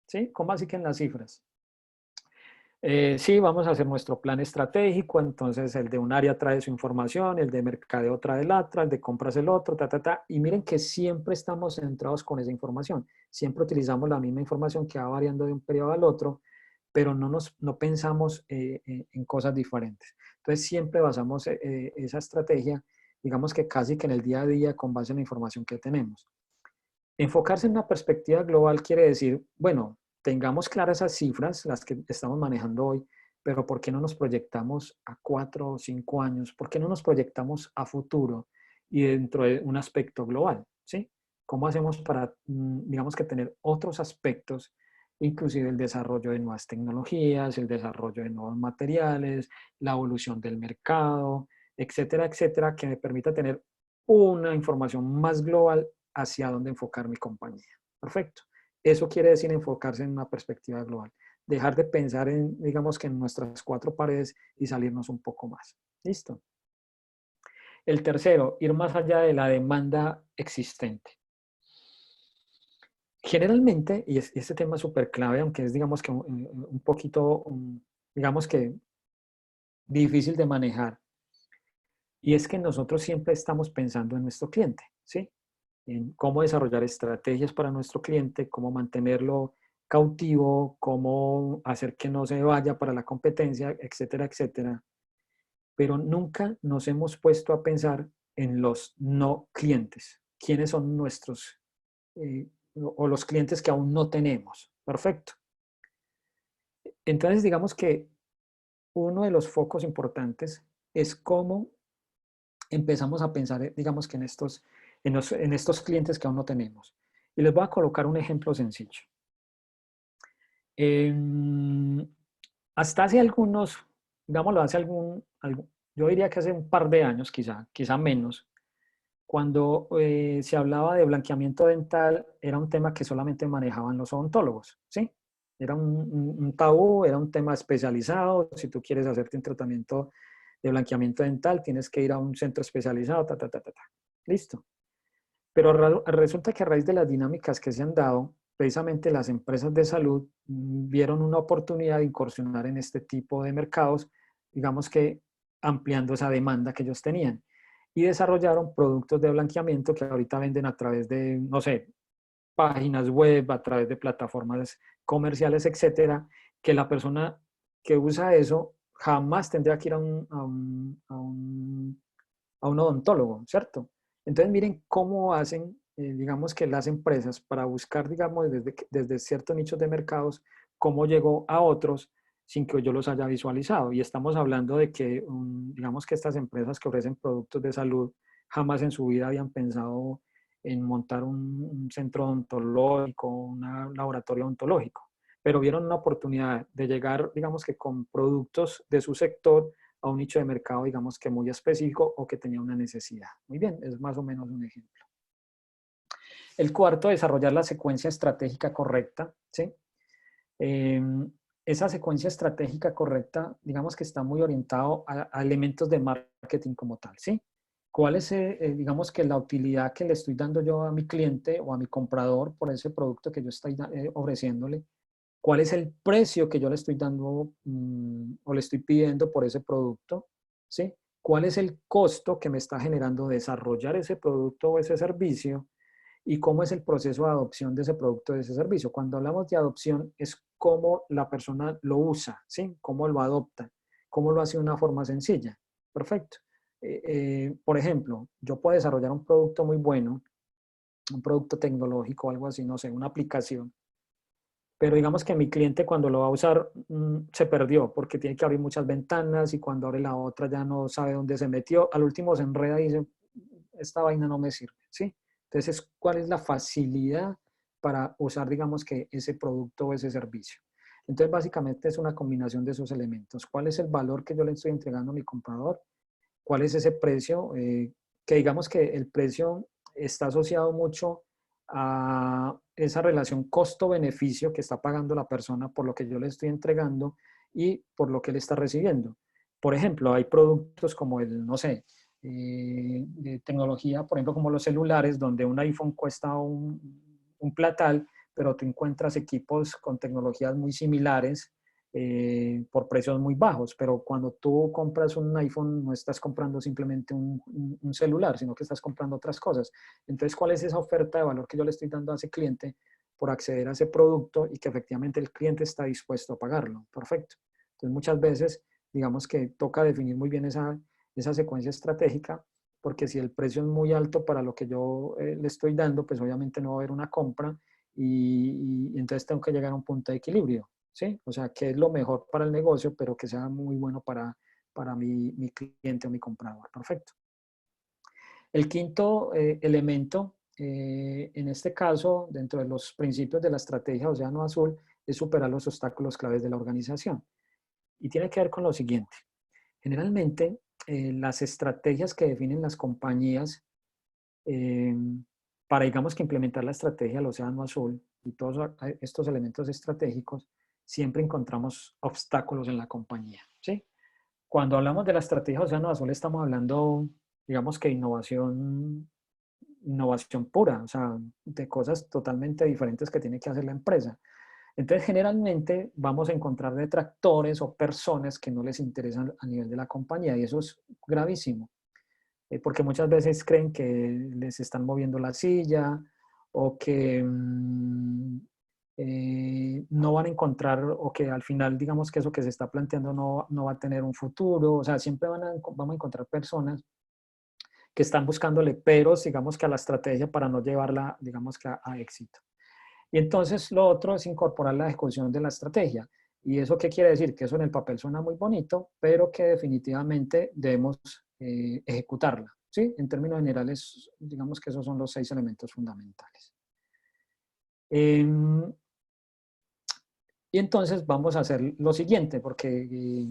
¿Sí? ¿Cómo así que en las cifras? Sí, vamos a hacer nuestro plan estratégico, entonces el de un área trae su información, el de mercadeo trae la otra, el de compras el otro, y miren que siempre estamos centrados con esa información, siempre utilizamos la misma información que va variando de un periodo al otro, pero no pensamos en cosas diferentes. Entonces siempre basamos esa estrategia, digamos que casi que en el día a día con base en la información que tenemos. Enfocarse en una perspectiva global quiere decir, bueno, tengamos claras esas cifras, las que estamos manejando hoy, pero ¿por qué no nos proyectamos a 4 o 5 años? ¿Por qué no nos proyectamos a futuro y dentro de un aspecto global? ¿Sí? ¿Cómo hacemos para, digamos que tener otros aspectos, inclusive el desarrollo de nuevas tecnologías, el desarrollo de nuevos materiales, la evolución del mercado, etcétera, etcétera, que me permita tener una información más global hacia dónde enfocar mi compañía? Perfecto. Eso quiere decir enfocarse en una perspectiva global. Dejar de pensar en, digamos que en nuestras cuatro paredes y salirnos un poco más. ¿Listo? El tercero, ir más allá de la demanda existente. Generalmente, y este tema es súper clave, aunque es, digamos que un poquito, digamos que difícil de manejar, y es que nosotros siempre estamos pensando en nuestro cliente, ¿sí? En cómo desarrollar estrategias para nuestro cliente, cómo mantenerlo cautivo, cómo hacer que no se vaya para la competencia, etcétera, etcétera. Pero nunca nos hemos puesto a pensar en los no clientes. ¿Quiénes son nuestros o los clientes que aún no tenemos? Perfecto. Entonces, digamos que uno de los focos importantes es cómo empezamos a pensar, digamos que en estos clientes que aún no tenemos. Y les voy a colocar un ejemplo sencillo. Hasta hace algunos, digámoslo, yo diría que hace un par de años, quizá menos, cuando se hablaba de blanqueamiento dental, era un tema que solamente manejaban los odontólogos, ¿sí? Era un tabú, era un tema especializado. Si tú quieres hacerte un tratamiento de blanqueamiento dental, tienes que ir a un centro especializado, ta, ta, ta, ta, ta. Listo. Pero resulta que a raíz de las dinámicas que se han dado, precisamente las empresas de salud vieron una oportunidad de incursionar en este tipo de mercados, digamos que ampliando esa demanda que ellos tenían. Y desarrollaron productos de blanqueamiento que ahorita venden a través de, no sé, páginas web, a través de plataformas comerciales, etcétera, que la persona que usa eso jamás tendría que ir a un odontólogo, ¿cierto? Entonces miren cómo hacen, digamos que las empresas para buscar, digamos, desde ciertos nichos de mercados, cómo llegó a otros sin que yo los haya visualizado. Y estamos hablando de que, digamos que estas empresas que ofrecen productos de salud jamás en su vida habían pensado en montar un centro odontológico, un laboratorio odontológico, pero vieron una oportunidad de llegar, digamos que con productos de su sector a un nicho de mercado, digamos que muy específico o que tenía una necesidad. Muy bien, es más o menos un ejemplo. El cuarto, desarrollar la secuencia estratégica correcta, ¿sí? Esa secuencia estratégica correcta, digamos que está muy orientado a elementos de marketing como tal, ¿sí? ¿Cuál es, digamos que la utilidad que le estoy dando yo a mi cliente o a mi comprador por ese producto que yo estoy ofreciéndole? ¿Cuál es el precio que yo le estoy dando o le estoy pidiendo por ese producto? ¿Sí? ¿Cuál es el costo que me está generando desarrollar ese producto o ese servicio? ¿Y cómo es el proceso de adopción de ese producto o de ese servicio? Cuando hablamos de adopción es cómo la persona lo usa, ¿sí? Cómo lo adopta, cómo lo hace de una forma sencilla. Perfecto. Por ejemplo, yo puedo desarrollar un producto muy bueno, un producto tecnológico o algo así, no sé, una aplicación, pero digamos que mi cliente cuando lo va a usar se perdió porque tiene que abrir muchas ventanas y cuando abre la otra ya no sabe dónde se metió. Al último se enreda y dice, esta vaina no me sirve, ¿sí? Entonces, ¿cuál es la facilidad para usar, digamos que ese producto o ese servicio? Entonces, básicamente es una combinación de esos elementos. ¿Cuál es el valor que yo le estoy entregando a mi comprador? ¿Cuál es ese precio? Que digamos que el precio está asociado mucho a esa relación costo-beneficio que está pagando la persona por lo que yo le estoy entregando y por lo que él está recibiendo. Por ejemplo, hay productos como el, no sé, de tecnología, por ejemplo, como los celulares, donde un iPhone cuesta un platal, pero tú encuentras equipos con tecnologías muy similares por precios muy bajos, pero cuando tú compras un iPhone no estás comprando simplemente un celular, sino que estás comprando otras cosas. Entonces, ¿cuál es esa oferta de valor que yo le estoy dando a ese cliente por acceder a ese producto y que efectivamente el cliente está dispuesto a pagarlo? Perfecto. Entonces, muchas veces, digamos que toca definir muy bien esa secuencia estratégica, porque si el precio es muy alto para lo que yo le estoy dando, pues obviamente no va a haber una compra y entonces tengo que llegar a un punto de equilibrio. ¿Sí? O sea, que es lo mejor para el negocio, pero que sea muy bueno para mi cliente o mi comprador. Perfecto. El quinto elemento, en este caso, dentro de los principios de la estrategia Océano Azul, es superar los obstáculos claves de la organización. Y tiene que ver con lo siguiente. Generalmente, las estrategias que definen las compañías para, digamos, que implementar la estrategia del Océano Azul y todos estos elementos estratégicos, siempre encontramos obstáculos en la compañía, ¿sí? Cuando hablamos de la estrategia Océano Azul estamos hablando, digamos que innovación pura, o sea, de cosas totalmente diferentes que tiene que hacer la empresa. Entonces, generalmente vamos a encontrar detractores o personas que no les interesan a nivel de la compañía y eso es gravísimo, porque muchas veces creen que les están moviendo la silla o que no van a encontrar o que al final digamos que eso que se está planteando no va a tener un futuro. O sea, siempre vamos a encontrar personas que están buscándole peros, digamos que a la estrategia para no llevarla, digamos que a éxito. Y entonces lo otro es incorporar la ejecución de la estrategia. ¿Y eso qué quiere decir? Que eso en el papel suena muy bonito, pero que definitivamente debemos ejecutarla. ¿Sí? En términos generales, digamos que esos son los 6 elementos fundamentales. Y entonces vamos a hacer lo siguiente, porque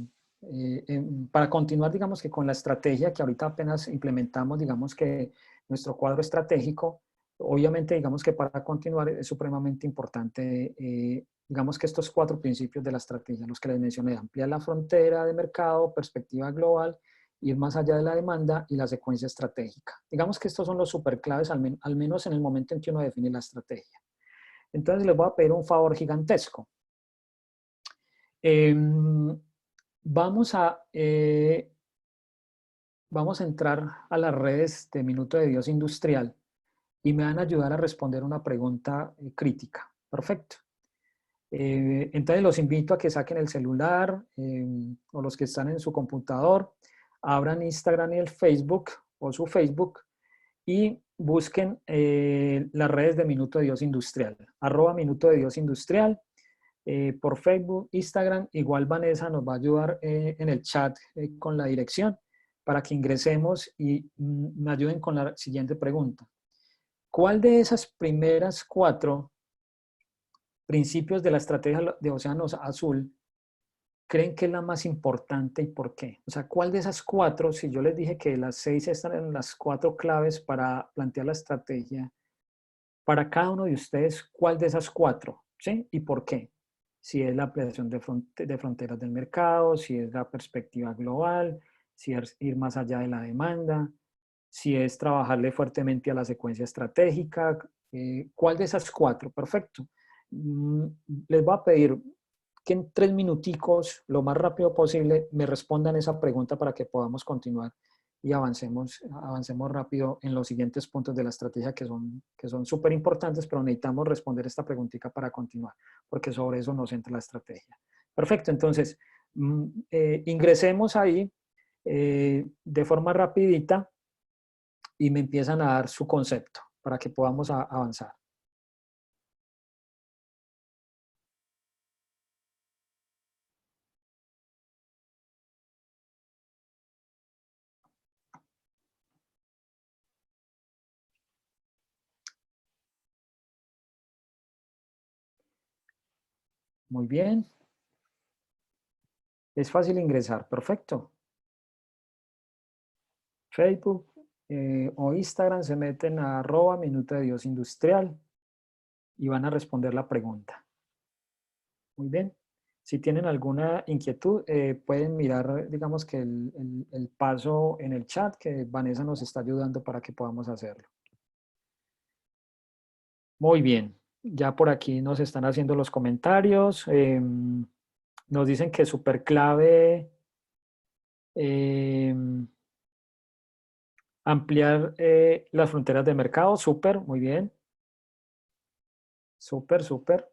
para continuar, digamos que con la estrategia que ahorita apenas implementamos, digamos que nuestro cuadro estratégico, obviamente digamos que para continuar es supremamente importante, digamos que estos 4 principios de la estrategia, los que les mencioné: ampliar la frontera de mercado, perspectiva global, ir más allá de la demanda y la secuencia estratégica. Digamos que estos son los superclaves, al menos en el momento en que uno define la estrategia. Entonces les voy a pedir un favor gigantesco. Vamos a entrar a las redes de Minuto de Dios Industrial y me van a ayudar a responder una pregunta crítica. Perfecto. Entonces los invito a que saquen el celular o los que están en su computador, abran Instagram y el Facebook o su Facebook y busquen las redes de Minuto de Dios Industrial, @Minuto de Dios Industrial. Por Facebook, Instagram. Igual Vanessa nos va a ayudar en el chat con la dirección para que ingresemos y me ayuden con la siguiente pregunta. ¿Cuál de esas primeras 4 principios de la estrategia de Océanos Azul creen que es la más importante y por qué? O sea, ¿cuál de esas 4, si yo les dije que las 6 están en las 4 claves para plantear la estrategia, para cada uno de ustedes, ¿cuál de esas 4? ¿Sí? ¿Y por qué? Si es la ampliación de fronteras del mercado, si es la perspectiva global, si es ir más allá de la demanda, si es trabajarle fuertemente a la secuencia estratégica. ¿Cuál de esas 4? Perfecto. Les voy a pedir que en 3 minuticos, lo más rápido posible, me respondan esa pregunta para que podamos continuar y avancemos rápido en los siguientes puntos de la estrategia que son súper importantes, pero necesitamos responder esta preguntita para continuar, porque sobre eso nos centra la estrategia. Perfecto, entonces ingresemos ahí de forma rapidita y me empiezan a dar su concepto para que podamos avanzar. Muy bien. Es fácil ingresar, perfecto. Facebook o Instagram se meten a @Minuto de Dios Industrial y van a responder la pregunta. Muy bien. Si tienen alguna inquietud, pueden mirar, digamos que el paso en el chat que Vanessa nos está ayudando para que podamos hacerlo. Muy bien. Ya por aquí nos están haciendo los comentarios. Nos dicen que súper clave ampliar las fronteras de mercado. Súper, muy bien. Súper, súper.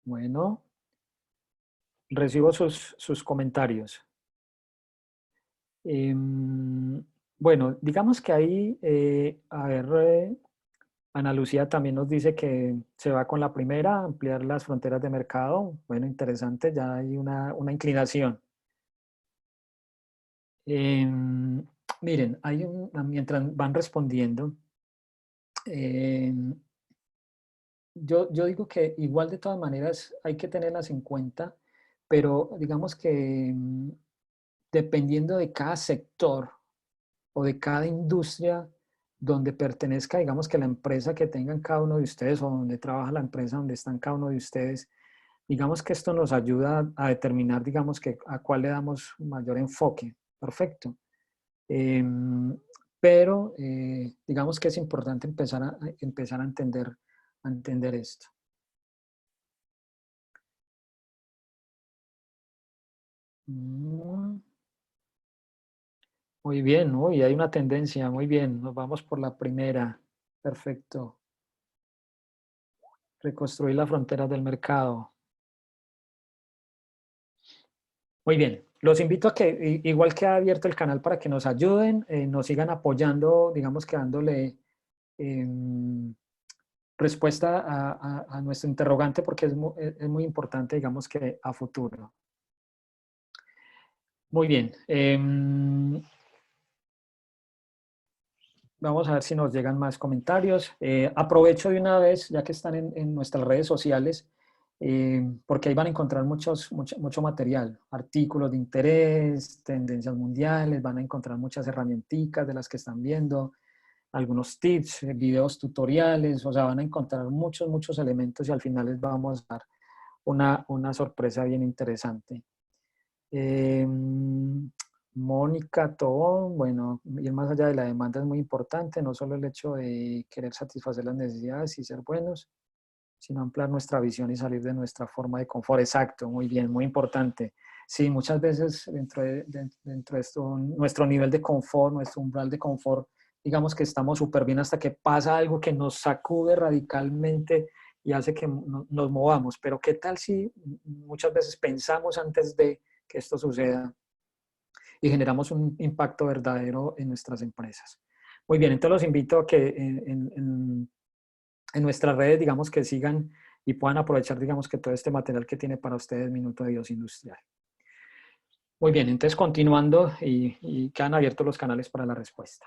Bueno, recibo sus comentarios. Bueno, digamos que ahí, a ver, Ana Lucía también nos dice que se va con la primera, ampliar las fronteras de mercado. Bueno, interesante, ya hay una inclinación. Miren, mientras van respondiendo, yo digo que igual de todas maneras hay que tenerlas en cuenta, pero digamos que dependiendo de cada sector o de cada industria donde pertenezca, digamos que la empresa que tengan cada uno de ustedes o donde trabaja la empresa donde están cada uno de ustedes, digamos que esto nos ayuda a determinar, digamos que a cuál le damos mayor enfoque. Perfecto. Pero digamos que es importante empezar a entender esto. Muy bien, uy, hay una tendencia, muy bien, nos vamos por la primera. Perfecto. Reconstruir las fronteras del mercado. Muy bien, los invito a que, igual que ha abierto el canal para que nos ayuden, nos sigan apoyando, digamos que dándole respuesta a nuestro interrogante, porque es muy importante, digamos que a futuro. Muy bien. Vamos a ver si nos llegan más comentarios. Aprovecho de una vez, ya que están en nuestras redes sociales, porque ahí van a encontrar mucho material, artículos de interés, tendencias mundiales, van a encontrar muchas herramienticas de las que están viendo, algunos tips, videos tutoriales, o sea, van a encontrar muchos elementos y al final les vamos a dar una sorpresa bien interesante. Mónica Tobón, bueno, ir más allá de la demanda es muy importante, no solo el hecho de querer satisfacer las necesidades y ser buenos, sino ampliar nuestra visión y salir de nuestra forma de confort. Exacto, muy bien, muy importante. Sí, muchas veces dentro de esto, nuestro nivel de confort, nuestro umbral de confort, digamos que estamos súper bien hasta que pasa algo que nos sacude radicalmente y hace que nos movamos. Pero ¿qué tal si muchas veces pensamos antes de que esto suceda y generamos un impacto verdadero en nuestras empresas? Muy bien, entonces los invito a que en nuestras redes, digamos, que sigan y puedan aprovechar, digamos, que todo este material que tiene para ustedes Minuto de Dios Industrial. Muy bien, entonces continuando y quedan abiertos los canales para la respuesta.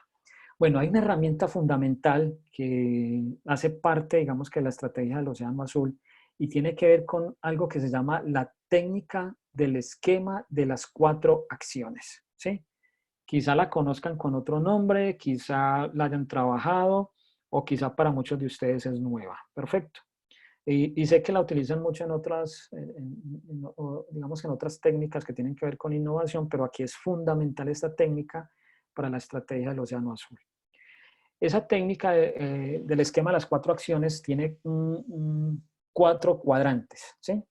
Bueno, hay una herramienta fundamental que hace parte, digamos, que de la estrategia del Océano Azul y tiene que ver con algo que se llama la técnica del esquema de las 4 acciones, ¿sí? Quizá la conozcan con otro nombre, quizá la hayan trabajado o quizá para muchos de ustedes es nueva. Perfecto. Y sé que la utilizan mucho en otras, digamos en otras técnicas que tienen que ver con innovación, pero aquí es fundamental esta técnica para la estrategia del Océano Azul. Esa técnica del esquema de las 4 acciones tiene 4 cuadrantes, ¿sí?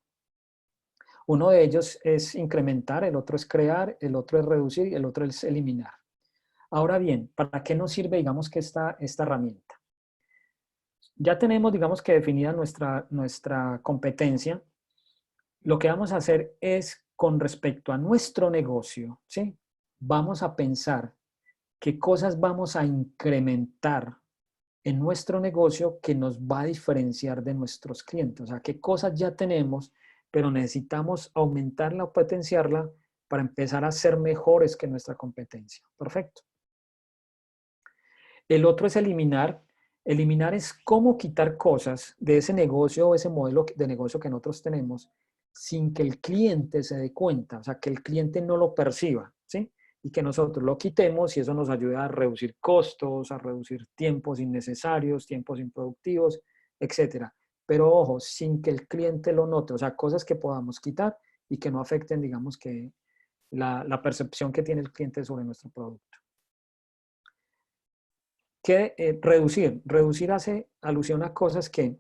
Uno de ellos es incrementar, el otro es crear, el otro es reducir y el otro es eliminar. Ahora bien, ¿para qué nos sirve, digamos, que esta herramienta? Ya tenemos, digamos, que definida nuestra competencia. Lo que vamos a hacer es, con respecto a nuestro negocio, ¿sí? Vamos a pensar qué cosas vamos a incrementar en nuestro negocio que nos va a diferenciar de nuestros clientes. O sea, qué cosas ya tenemos, pero necesitamos aumentarla o potenciarla para empezar a ser mejores que nuestra competencia. Perfecto. El otro es eliminar. Eliminar es cómo quitar cosas de ese negocio o ese modelo de negocio que nosotros tenemos sin que el cliente se dé cuenta, o sea, que el cliente no lo perciba, ¿sí? Y que nosotros lo quitemos y eso nos ayuda a reducir costos, a reducir tiempos innecesarios, tiempos improductivos, etcétera. Pero ojo, sin que el cliente lo note, o sea, cosas que podamos quitar y que no afecten, digamos, que la percepción que tiene el cliente sobre nuestro producto. Reducir. Reducir hace alusión a cosas que,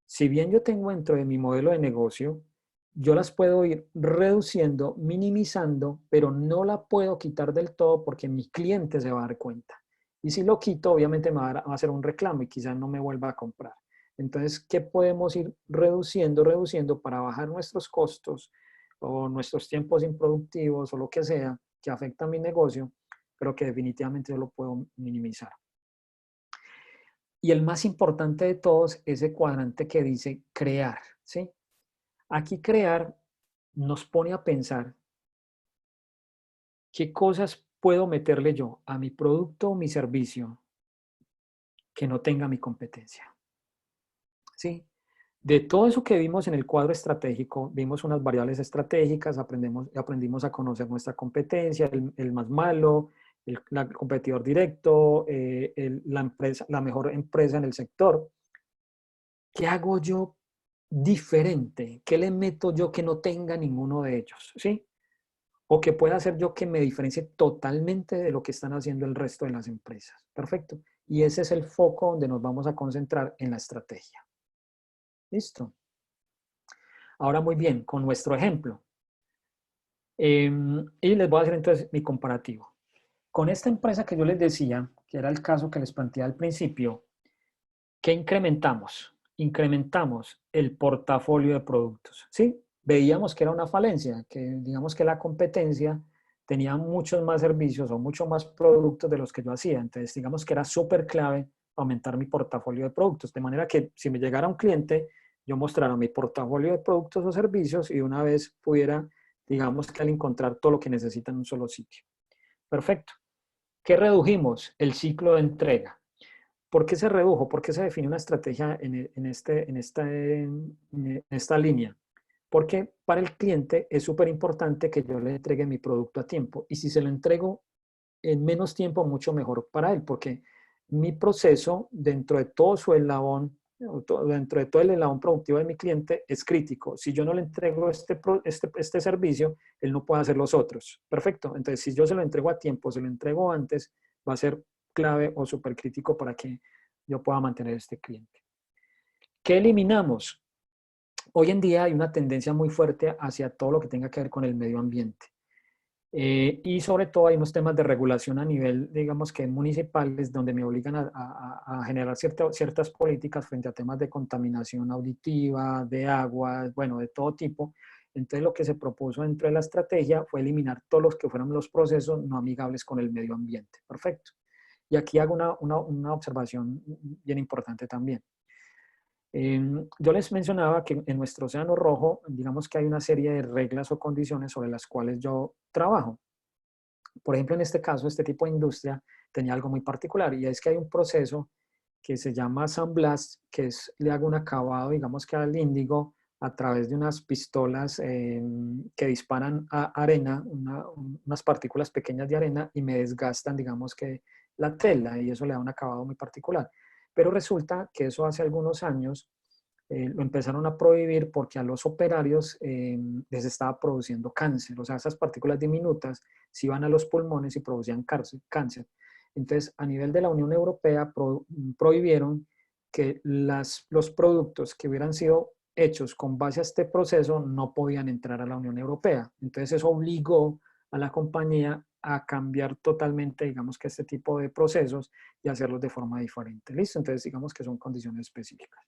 si bien yo tengo dentro de mi modelo de negocio, yo las puedo ir reduciendo, minimizando, pero no la puedo quitar del todo porque mi cliente se va a dar cuenta. Y si lo quito, obviamente me va a hacer un reclamo y quizás no me vuelva a comprar. Entonces, ¿qué podemos ir reduciendo para bajar nuestros costos o nuestros tiempos improductivos o lo que sea que afecta a mi negocio, pero que definitivamente yo lo puedo minimizar? Y el más importante de todos, ese cuadrante que dice crear, ¿sí? Aquí crear nos pone a pensar qué cosas puedo meterle yo a mi producto o mi servicio que no tenga mi competencia, ¿sí? De todo eso que vimos en el cuadro estratégico, vimos unas variables estratégicas, aprendimos a conocer nuestra competencia, el más malo, el competidor directo, la mejor empresa en el sector. ¿Qué hago yo diferente? ¿Qué le meto yo que no tenga ninguno de ellos? ¿Sí? O que pueda hacer yo que me diferencie totalmente de lo que están haciendo el resto de las empresas. Perfecto. Y ese es el foco donde nos vamos a concentrar en la estrategia. ¿Listo? Ahora muy bien, con nuestro ejemplo. Y les voy a hacer entonces mi comparativo. Con esta empresa que yo les decía, que era el caso que les planteé al principio, ¿qué incrementamos? Incrementamos el portafolio de productos, ¿sí? Veíamos que era una falencia, que digamos que la competencia tenía muchos más servicios o mucho más productos de los que yo hacía. Entonces, digamos que era súper clave aumentar mi portafolio de productos, de manera que si me llegara un cliente, yo mostrara mi portafolio de productos o servicios y una vez pudiera, digamos que al encontrar todo lo que necesita en un solo sitio. Perfecto. ¿Qué redujimos? El ciclo de entrega. ¿Por qué se redujo? ¿Por qué se define una estrategia en esta línea? Porque para el cliente es súper importante que yo le entregue mi producto a tiempo. Y si se lo entrego en menos tiempo, mucho mejor para él, porque mi proceso dentro de todo su eslabón, dentro de todo el eslabón productivo de mi cliente es crítico. Si yo no le entrego este servicio, él no puede hacer los otros. Perfecto. Entonces, si yo se lo entrego a tiempo, se lo entrego antes, va a ser clave o súper crítico para que yo pueda mantener este cliente. ¿Qué eliminamos? Hoy en día hay una tendencia muy fuerte hacia todo lo que tenga que ver con el medio ambiente. Y sobre todo hay unos temas de regulación a nivel, digamos que municipales, donde me obligan a generar ciertas políticas frente a temas de contaminación auditiva, de agua, bueno, de todo tipo. Entonces lo que se propuso dentro de la estrategia fue eliminar todos los que fueran los procesos no amigables con el medio ambiente. Perfecto. Y aquí hago una observación bien importante también. Yo les mencionaba que en nuestro Océano Rojo, digamos que hay una serie de reglas o condiciones sobre las cuales yo trabajo. Por ejemplo, en este caso, este tipo de industria tenía algo muy particular y es que hay un proceso que se llama sandblast, que es, le hago un acabado, digamos que al índigo, a través de unas pistolas que disparan a arena, unas partículas pequeñas de arena y me desgastan, digamos que la tela y eso le da un acabado muy particular. Pero resulta que eso hace algunos años lo empezaron a prohibir porque a los operarios les estaba produciendo cáncer. O sea, esas partículas diminutas se iban a los pulmones y producían cáncer. Entonces, a nivel de la Unión Europea, prohibieron que los productos que hubieran sido hechos con base a este proceso no podían entrar a la Unión Europea. Entonces, eso obligó a la compañía a cambiar totalmente, digamos que este tipo de procesos y hacerlos de forma diferente. ¿Listo? Entonces, digamos que son condiciones específicas.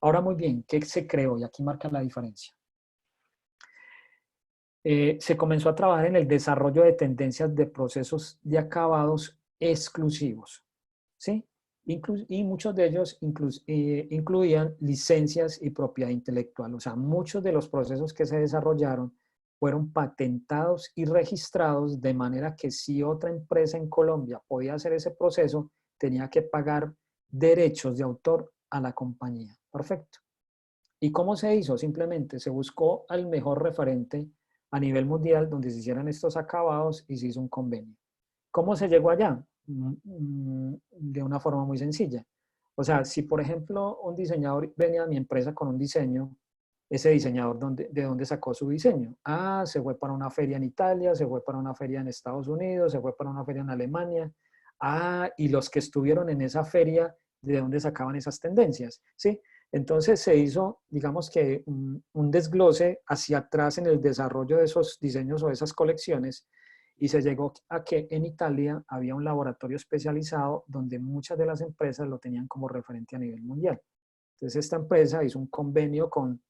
Ahora, muy bien, ¿qué se creó? Y aquí marca la diferencia. Se comenzó a trabajar en el desarrollo de tendencias de procesos de acabados exclusivos, ¿sí? Y muchos de ellos incluían licencias y propiedad intelectual. O sea, muchos de los procesos que se desarrollaron fueron patentados y registrados de manera que si otra empresa en Colombia podía hacer ese proceso, tenía que pagar derechos de autor a la compañía. Perfecto. ¿Y cómo se hizo? Simplemente se buscó al mejor referente a nivel mundial donde se hicieran estos acabados y se hizo un convenio. ¿Cómo se llegó allá? De una forma muy sencilla. O sea, si por ejemplo un diseñador venía a mi empresa con un diseño, ese diseñador, ¿de dónde sacó su diseño? Ah, se fue para una feria en Italia, se fue para una feria en Estados Unidos, se fue para una feria en Alemania. Ah, y los que estuvieron en esa feria, ¿de dónde sacaban esas tendencias? ¿Sí? Entonces se hizo, digamos que un desglose hacia atrás en el desarrollo de esos diseños o de esas colecciones y se llegó a que en Italia había un laboratorio especializado donde muchas de las empresas lo tenían como referente a nivel mundial. Entonces esta empresa hizo un convenio con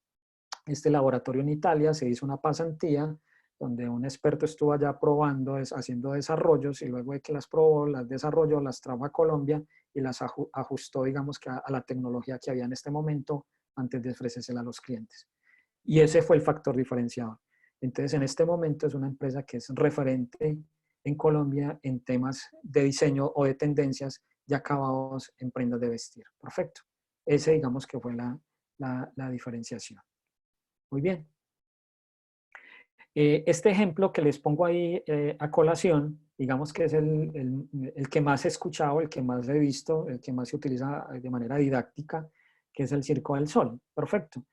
este laboratorio en Italia, se hizo una pasantía donde un experto estuvo allá probando, haciendo desarrollos y luego de que las probó, las desarrolló, las trajo a Colombia y las ajustó, digamos, que a la tecnología que había en este momento antes de ofrecérsela a los clientes. Y ese fue el factor diferenciador. Entonces, en este momento es una empresa que es referente en Colombia en temas de diseño o de tendencias ya acabados en prendas de vestir. Perfecto. Ese, digamos, que fue la diferenciación. Muy bien. Este ejemplo que les pongo ahí a colación, digamos que es el que más he escuchado, el que más he visto, el que más se utiliza de manera didáctica, que es el Circo del Sol. Perfecto.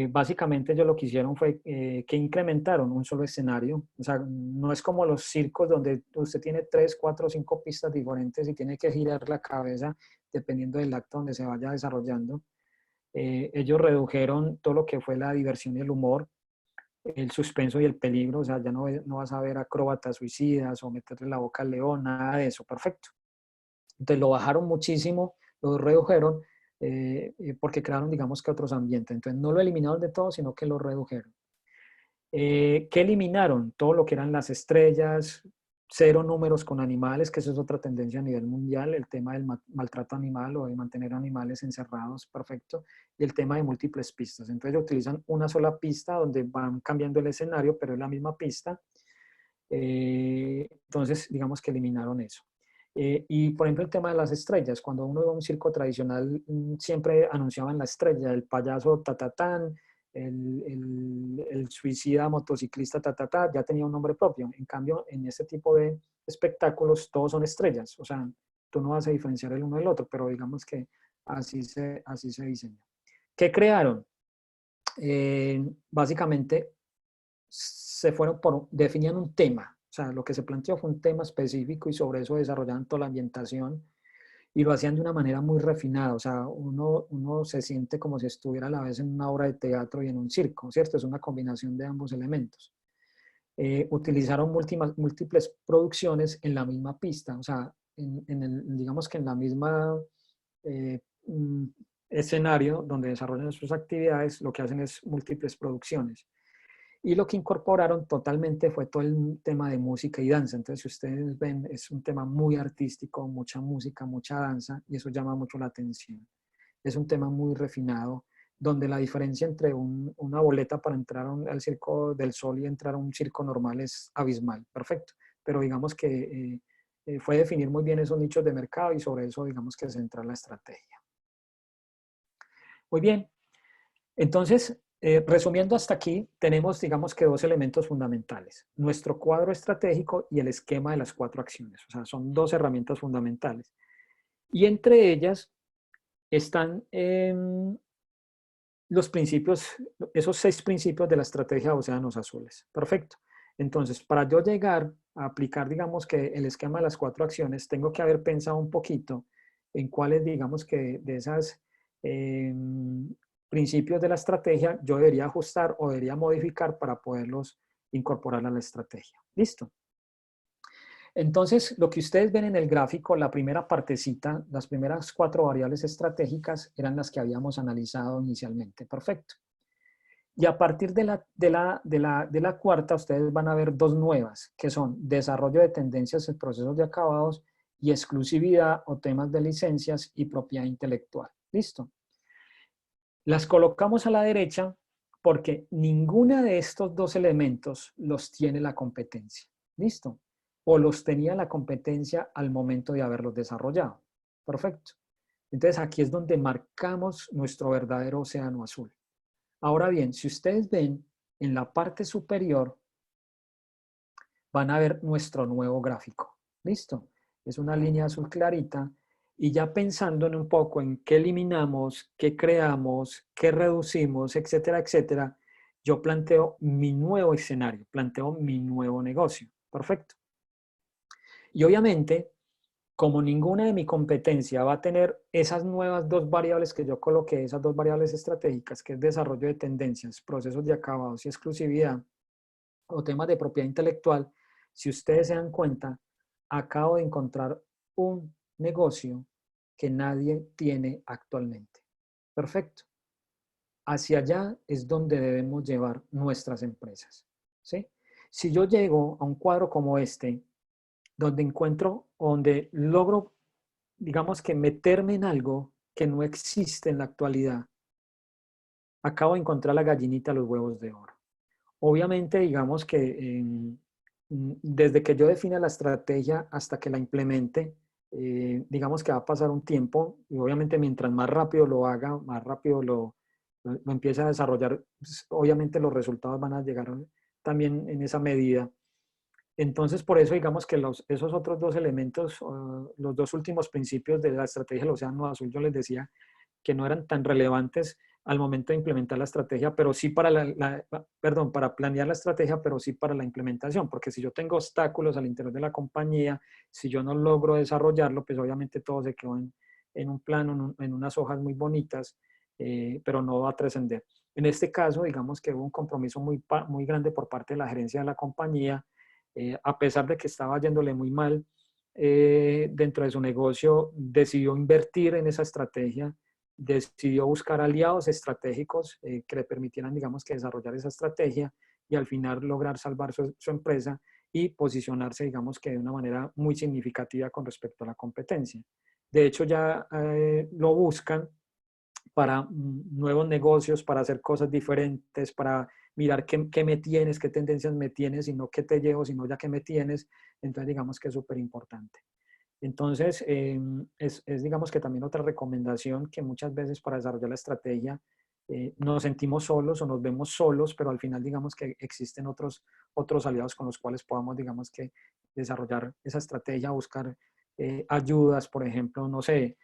Básicamente ellos lo que hicieron fue que incrementaron un solo escenario. O sea, no es como los circos donde usted tiene 3, 4, 5 pistas diferentes y tiene que girar la cabeza dependiendo del acto donde se vaya desarrollando. Ellos redujeron todo lo que fue la diversión y el humor, el suspenso y el peligro, o sea, ya no vas a ver acróbatas suicidas o meterle la boca al león, nada de eso, perfecto. Entonces lo bajaron muchísimo, lo redujeron, porque crearon, digamos que otros ambientes. Entonces no lo eliminaron de todo, sino que lo redujeron. ¿Qué eliminaron? Todo lo que eran las estrellas, cero números con animales, que eso es otra tendencia a nivel mundial, el tema del maltrato animal o de mantener animales encerrados, perfecto, y el tema de múltiples pistas. Entonces utilizan una sola pista donde van cambiando el escenario, pero es la misma pista. Entonces, digamos que eliminaron eso. Y por ejemplo, el tema de las estrellas. Cuando uno iba a un circo tradicional, siempre anunciaban la estrella, el payaso tatatán, el suicida motociclista tatatá, ya tenía un nombre propio. En cambio, en este tipo de espectáculos, todos son estrellas. O sea, tú no vas a diferenciar el uno del otro, pero digamos que así se diseña. ¿Qué crearon? Básicamente se fueron definían un tema, o sea, lo que se planteó fue un tema específico y sobre eso desarrollaban toda la ambientación y lo hacían de una manera muy refinada, o sea, uno se siente como si estuviera a la vez en una obra de teatro y en un circo, ¿cierto? Es una combinación de ambos elementos. Utilizaron múltiples producciones en la misma pista, o sea, digamos que en la misma eh, mm, escenario donde desarrollan sus actividades, lo que hacen es múltiples producciones. Y lo que incorporaron totalmente fue todo el tema de música y danza. Entonces, si ustedes ven, es un tema muy artístico, mucha música, mucha danza, y eso llama mucho la atención. Es un tema muy refinado, donde la diferencia entre una boleta para entrar al Circo del Sol y entrar a un circo normal es abismal. Perfecto. Pero digamos que fue definir muy bien esos nichos de mercado y sobre eso, digamos que centrar la estrategia. Muy bien. Entonces, resumiendo hasta aquí, tenemos, digamos que dos elementos fundamentales. Nuestro cuadro estratégico y el esquema de las 4 acciones. O sea, son 2 herramientas fundamentales. Y entre ellas están los principios, esos 6 principios de la estrategia de Océanos Azules. Perfecto. Entonces, para yo llegar a aplicar, digamos que el esquema de las 4 acciones, tengo que haber pensado un poquito en cuáles, digamos que de esas principios de la estrategia yo debería ajustar o debería modificar para poderlos incorporar a la estrategia. ¿Listo? Entonces, lo que ustedes ven en el gráfico, la primera partecita, las primeras 4 variables estratégicas eran las que habíamos analizado inicialmente. Perfecto. Y a partir de la cuarta, ustedes van a ver 2 nuevas, que son desarrollo de tendencias en procesos de acabados y exclusividad o temas de licencias y propiedad intelectual. ¿Listo? Las colocamos a la derecha porque ninguna de estos 2 elementos los tiene la competencia. ¿Listo? O los tenía la competencia al momento de haberlos desarrollado. Perfecto. Entonces aquí es donde marcamos nuestro verdadero océano azul. Ahora bien, si ustedes ven en la parte superior, van a ver nuestro nuevo gráfico. ¿Listo? Es una línea azul clarita y ya pensando en un poco en qué eliminamos, qué creamos, qué reducimos, etcétera, etcétera, yo planteo mi nuevo escenario, planteo mi nuevo negocio. Perfecto. Y obviamente, como ninguna de mi competencia va a tener esas nuevas 2 variables que yo coloqué, esas 2 variables estratégicas, que es desarrollo de tendencias, procesos de acabados y exclusividad, o temas de propiedad intelectual, si ustedes se dan cuenta, acabo de encontrar un negocio que nadie tiene actualmente. Perfecto. Hacia allá es donde debemos llevar nuestras empresas. ¿Sí? Si yo llego a un cuadro como este, donde encuentro, donde logro, digamos que meterme en algo que no existe en la actualidad, acabo de encontrar la gallinita los huevos de oro. Obviamente, digamos que desde que yo defina la estrategia hasta que la implemente, digamos que va a pasar un tiempo y obviamente mientras más rápido lo haga, más rápido lo empiece a desarrollar, pues, obviamente los resultados van a llegar también en esa medida. Entonces, por eso digamos que esos otros 2 elementos, los 2 últimos principios de la estrategia del Océano Azul, yo les decía que no eran tan relevantes al momento de implementar la estrategia, pero sí para planear la estrategia, pero sí para la implementación, porque si yo tengo obstáculos al interior de la compañía, si yo no logro desarrollarlo, pues obviamente todo se quedó en un plano, en unas hojas muy bonitas, pero no va a trascender. En este caso, digamos que hubo un compromiso muy grande por parte de la gerencia de la compañía, a pesar de que estaba yéndole muy mal dentro de su negocio, decidió invertir en esa estrategia, decidió buscar aliados estratégicos que le permitieran, digamos, que desarrollar esa estrategia y al final lograr salvar su empresa y posicionarse, digamos que de una manera muy significativa con respecto a la competencia. De hecho, ya lo buscan para nuevos negocios, para hacer cosas diferentes, para mirar qué me tienes, qué tendencias me tienes, y no qué te llevo, sino ya qué me tienes. Entonces, digamos que es súper importante. Entonces, digamos que también otra recomendación que muchas veces para desarrollar la estrategia nos sentimos solos o nos vemos solos, pero al final digamos que existen otros aliados con los cuales podamos, digamos que desarrollar esa estrategia, buscar ayudas, por ejemplo, no sé,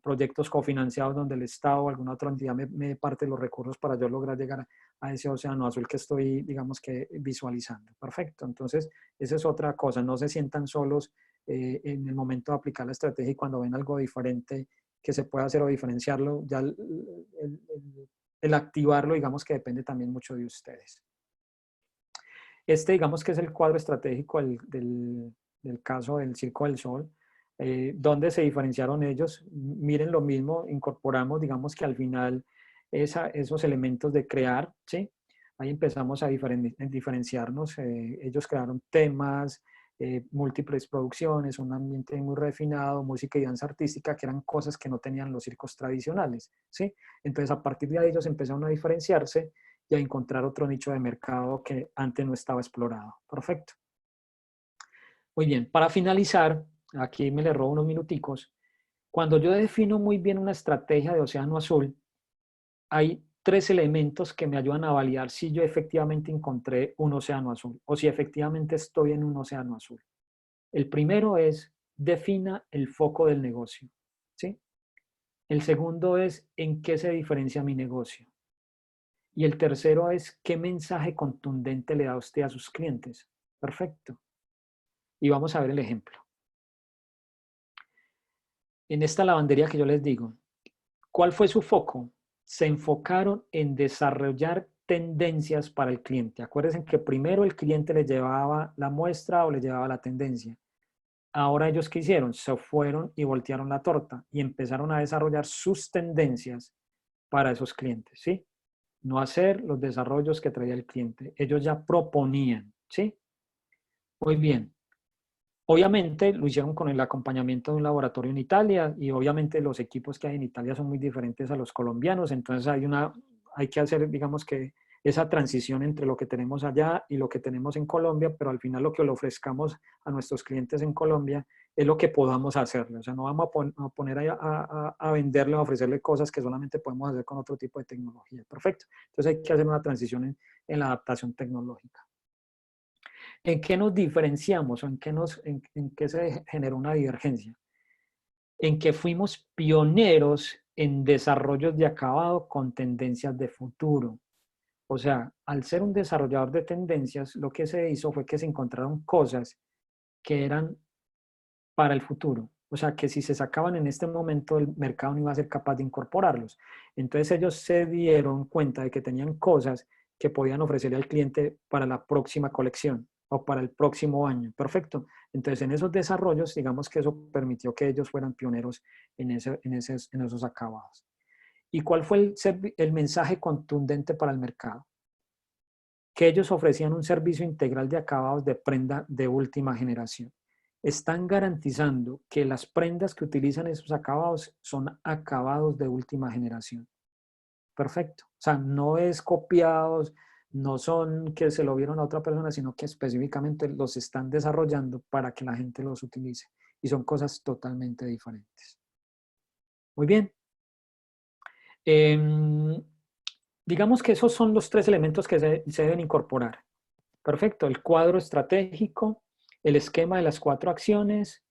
proyectos cofinanciados donde el Estado o alguna otra entidad me parte los recursos para yo lograr llegar a ese océano azul que estoy, digamos que visualizando. Perfecto. Entonces, esa es otra cosa, no se sientan solos en el momento de aplicar la estrategia, y cuando ven algo diferente que se puede hacer o diferenciarlo, ya el activarlo, digamos que depende también mucho de ustedes. Digamos que es el cuadro estratégico del caso del Circo del Sol. ¿Dónde se diferenciaron ellos? Miren lo mismo, incorporamos, digamos que al final esos elementos de crear, ¿sí? Ahí empezamos a diferenciarnos. Ellos crearon temas, múltiples producciones, un ambiente muy refinado, música y danza artística, que eran cosas que no tenían los circos tradicionales, ¿sí? Entonces, a partir de ahí ellos empezaron a diferenciarse y a encontrar otro nicho de mercado que antes no estaba explorado. Perfecto. Muy bien, para finalizar, aquí me le robo unos minuticos. Cuando yo defino muy bien una estrategia de océano azul, hay 3 elementos que me ayudan a validar si yo efectivamente encontré un océano azul o si efectivamente estoy en un océano azul. El primero es, defina el foco del negocio, ¿sí? El segundo es, ¿en qué se diferencia mi negocio? Y el tercero es, ¿qué mensaje contundente le da usted a sus clientes? Perfecto. Y vamos a ver el ejemplo. En esta lavandería que yo les digo, ¿cuál fue su foco? Se enfocaron en desarrollar tendencias para el cliente. Acuérdense que primero el cliente le llevaba la muestra o le llevaba la tendencia. Ahora ellos, ¿qué hicieron? Se fueron y voltearon la torta y empezaron a desarrollar sus tendencias para esos clientes, ¿sí? No hacer los desarrollos que traía el cliente. Ellos ya proponían, ¿sí? Muy bien. Obviamente lo hicieron con el acompañamiento de un laboratorio en Italia, y obviamente los equipos que hay en Italia son muy diferentes a los colombianos, entonces hay que hacer, digamos que esa transición entre lo que tenemos allá y lo que tenemos en Colombia, pero al final lo que le ofrezcamos a nuestros clientes en Colombia es lo que podamos hacerle. O sea, no vamos a poner a venderle, a ofrecerle cosas que solamente podemos hacer con otro tipo de tecnología. Perfecto. Entonces hay que hacer una transición en la adaptación tecnológica. ¿En qué nos diferenciamos o en qué se generó una divergencia? En que fuimos pioneros en desarrollos de acabado con tendencias de futuro. O sea, al ser un desarrollador de tendencias, lo que se hizo fue que se encontraron cosas que eran para el futuro. O sea, que si se sacaban en este momento, el mercado no iba a ser capaz de incorporarlos. Entonces ellos se dieron cuenta de que tenían cosas que podían ofrecerle al cliente para la próxima colección o para el próximo año. Perfecto. Entonces en esos desarrollos, digamos que eso permitió que ellos fueran pioneros en esos acabados. ¿Y cuál fue el mensaje contundente para el mercado? Que ellos ofrecían un servicio integral de acabados de prenda de última generación. Están garantizando que las prendas que utilizan esos acabados son acabados de última generación. Perfecto. O sea, no es copiados, no son que se lo vieron a otra persona, sino que específicamente los están desarrollando para que la gente los utilice. Y son cosas totalmente diferentes. Muy bien. Digamos que esos son los 3 elementos que se deben incorporar. Perfecto, el cuadro estratégico, el esquema de las 4 acciones,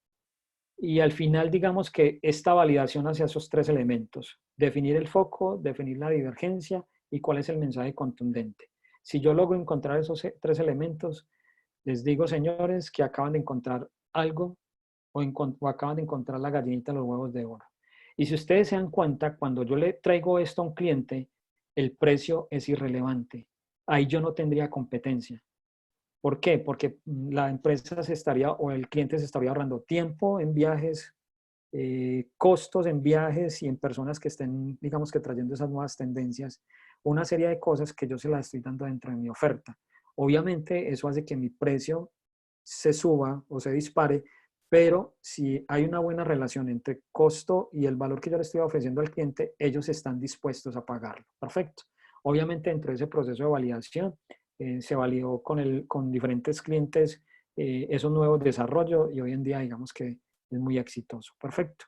y al final digamos que esta validación hacia esos 3 elementos: definir el foco, definir la divergencia y cuál es el mensaje contundente. Si yo logro encontrar esos 3 elementos, les digo, señores, que acaban de encontrar algo o acaban de encontrar la gallinita de los huevos de oro. Y si ustedes se dan cuenta, cuando yo le traigo esto a un cliente, el precio es irrelevante. Ahí yo no tendría competencia. ¿Por qué? Porque la empresa se estaría, o el cliente se estaría ahorrando tiempo en viajes, costos en viajes y en personas que estén, digamos que trayendo esas nuevas tendencias, una serie de cosas que yo se las estoy dando dentro de mi oferta. Obviamente eso hace que mi precio se suba o se dispare, pero si hay una buena relación entre costo y el valor que yo le estoy ofreciendo al cliente, ellos están dispuestos a pagarlo. Perfecto. Obviamente dentro de ese proceso de validación se validó con diferentes clientes esos nuevos desarrollos y hoy en día digamos que es muy exitoso. Perfecto.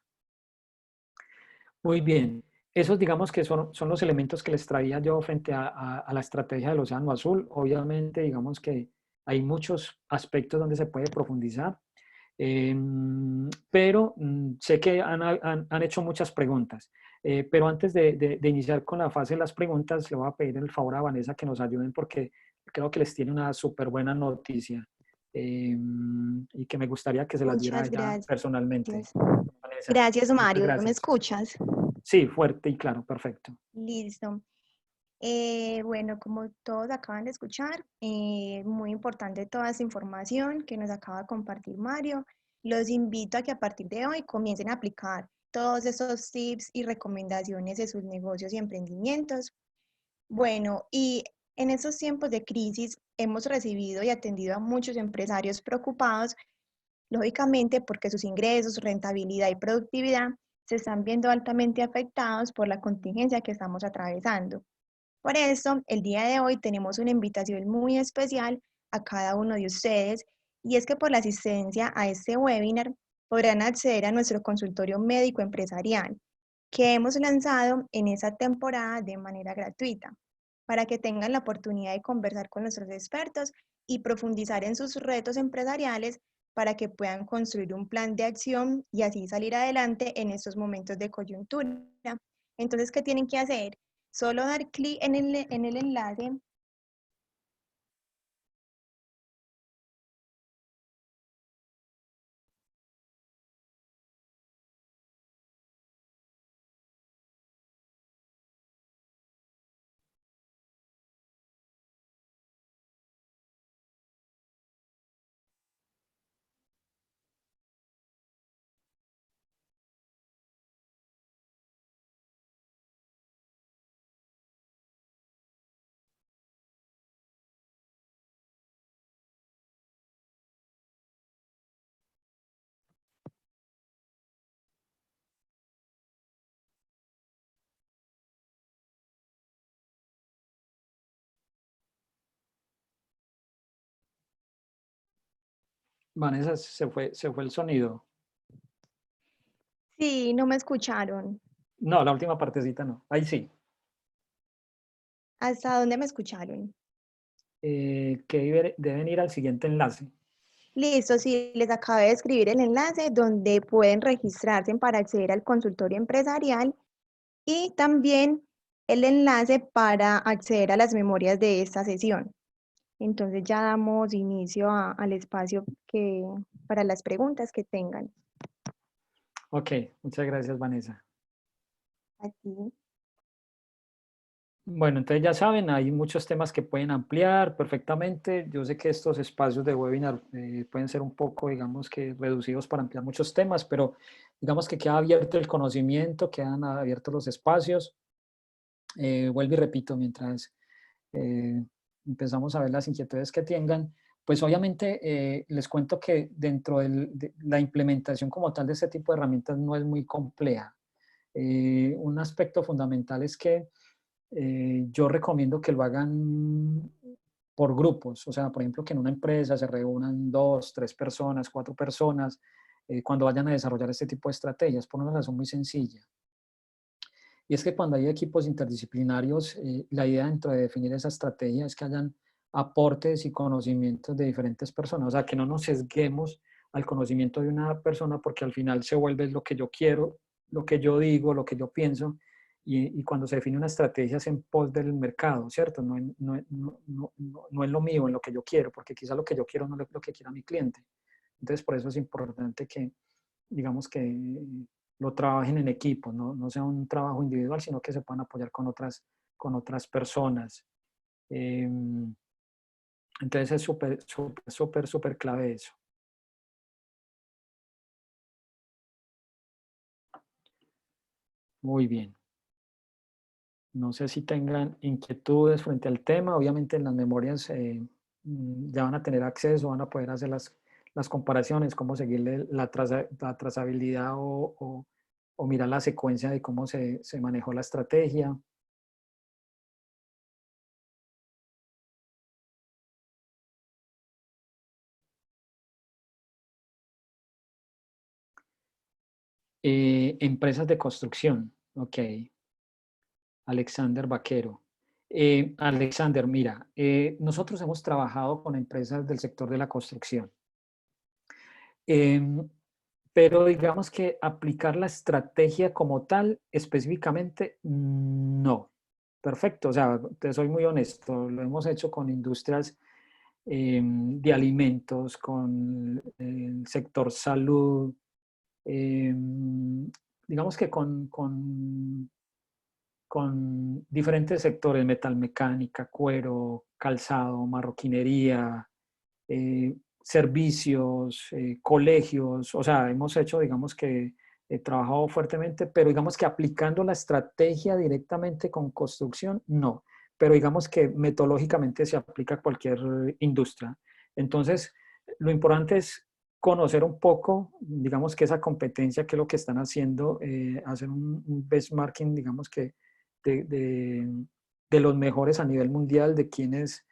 Muy bien. Esos digamos que son los elementos que les traía yo frente a la estrategia del Océano Azul. Obviamente digamos que hay muchos aspectos donde se puede profundizar. Pero sé que han hecho muchas preguntas. Pero antes de iniciar con la fase de las preguntas, le voy a pedir el favor a Vanessa que nos ayuden porque creo que les tiene una súper buena noticia y que me gustaría que se las diera a Muchas ella gracias. personalmente. Vanessa, Gracias, muchas Mario. ¿Me gracias. escuchas? Sí, fuerte y claro, perfecto. Listo. Bueno, como todos acaban de escuchar, muy importante toda esta información que nos acaba de compartir Mario. Los invito a que a partir de hoy comiencen a aplicar todos esos tips y recomendaciones de sus negocios y emprendimientos. Bueno, y en estos tiempos de crisis hemos recibido y atendido a muchos empresarios preocupados, lógicamente porque sus ingresos, rentabilidad y productividad se están viendo altamente afectados por la contingencia que estamos atravesando. Por eso, el día de hoy tenemos una invitación muy especial a cada uno de ustedes y es que por la asistencia a este webinar podrán acceder a nuestro consultorio médico empresarial que hemos lanzado en esa temporada de manera gratuita para que tengan la oportunidad de conversar con nuestros expertos y profundizar en sus retos empresariales para que puedan construir un plan de acción y así salir adelante en estos momentos de coyuntura. Entonces, ¿qué tienen que hacer? Solo dar clic en el enlace. Vanessa, se fue el sonido. Sí, no me escucharon. No, la última partecita no. Ahí sí. ¿Hasta dónde me escucharon? Que deben ir al siguiente enlace. Listo, sí, les acabé de escribir el enlace donde pueden registrarse para acceder al consultorio empresarial y también el enlace para acceder a las memorias de esta sesión. Entonces ya damos inicio al espacio para las preguntas que tengan. Ok, muchas gracias, Vanessa. Aquí. Bueno, entonces ya saben, hay muchos temas que pueden ampliar perfectamente. Yo sé que estos espacios de webinar pueden ser un poco, digamos que reducidos para ampliar muchos temas, pero digamos que queda abierto el conocimiento, quedan abiertos los espacios. Vuelvo y repito, mientras empezamos a ver las inquietudes que tengan, pues obviamente les cuento que dentro de la implementación como tal de este tipo de herramientas no es muy compleja. Un aspecto fundamental es que yo recomiendo que lo hagan por grupos, o sea, por ejemplo, que en una empresa se reúnan 2, 3 personas, 4 personas, cuando vayan a desarrollar este tipo de estrategias, por una razón muy sencilla. Y es que cuando hay equipos interdisciplinarios, la idea dentro de definir esa estrategia es que hayan aportes y conocimientos de diferentes personas, o sea, que no nos sesguemos al conocimiento de una persona porque al final se vuelve lo que yo quiero, lo que yo digo, lo que yo pienso, y cuando se define una estrategia es en pos del mercado, ¿cierto? No es lo mío, en lo que yo quiero, porque quizás lo que yo quiero no es lo que quiera mi cliente. Entonces, por eso es importante que, digamos que lo trabajen en equipo, no sea un trabajo individual, sino que se puedan apoyar con otras personas. Entonces es súper clave eso. Muy bien. No sé si tengan inquietudes frente al tema. Obviamente en las memorias ya van a tener acceso, van a poder hacer las comparaciones, cómo seguirle la trazabilidad o mirar la secuencia de cómo se manejó la estrategia. Empresas de construcción, ok. Alexander Vaquero. Alexander, mira, nosotros hemos trabajado con empresas del sector de la construcción. Em, pero digamos que aplicar la estrategia como tal, específicamente, no. Perfecto, o sea, te soy muy honesto, lo hemos hecho con industrias de alimentos, con el sector salud, digamos que con diferentes sectores, metalmecánica, cuero, calzado, marroquinería, servicios, colegios, o sea, hemos hecho, digamos que, trabajado fuertemente, pero digamos que aplicando la estrategia directamente con construcción, no, pero digamos que metodológicamente se aplica a cualquier industria. Entonces, lo importante es conocer un poco, digamos que esa competencia, que es lo que están haciendo, hacer un benchmarking, digamos que de, de, de los mejores a nivel mundial, de quienes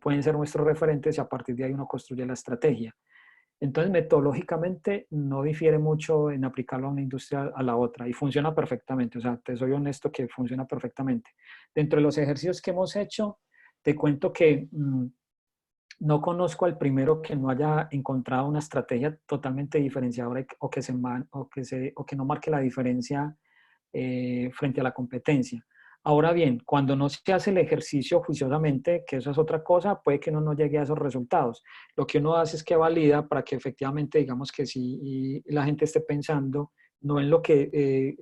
pueden ser nuestros referentes y a partir de ahí uno construye la estrategia. Entonces, metodológicamente no difiere mucho en aplicarlo a una industria a la otra y funciona perfectamente. O sea, te soy honesto que funciona perfectamente. Dentro de los ejercicios que hemos hecho, te cuento que no conozco al primero que no haya encontrado una estrategia totalmente diferenciadora o que no marque la diferencia frente a la competencia. Ahora bien, cuando no se hace el ejercicio juiciosamente, que eso es otra cosa, puede que uno no llegue a esos resultados. Lo que uno hace es que valida para que efectivamente digamos que si la gente esté pensando no en lo que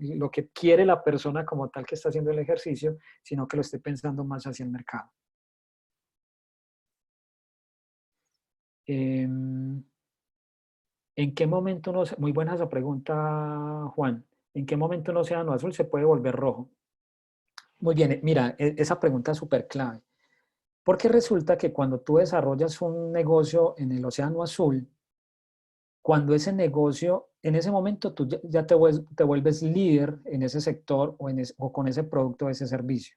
quiere la persona como tal que está haciendo el ejercicio, sino que lo esté pensando más hacia el mercado. ¿En qué momento muy buena esa pregunta, Juan, ¿en qué momento un océano azul se puede volver rojo? Muy bien, mira, esa pregunta es súper clave. Porque resulta que cuando tú desarrollas un negocio en el Océano Azul, cuando ese negocio, en ese momento tú ya te vuelves líder en ese sector o con ese producto o ese servicio.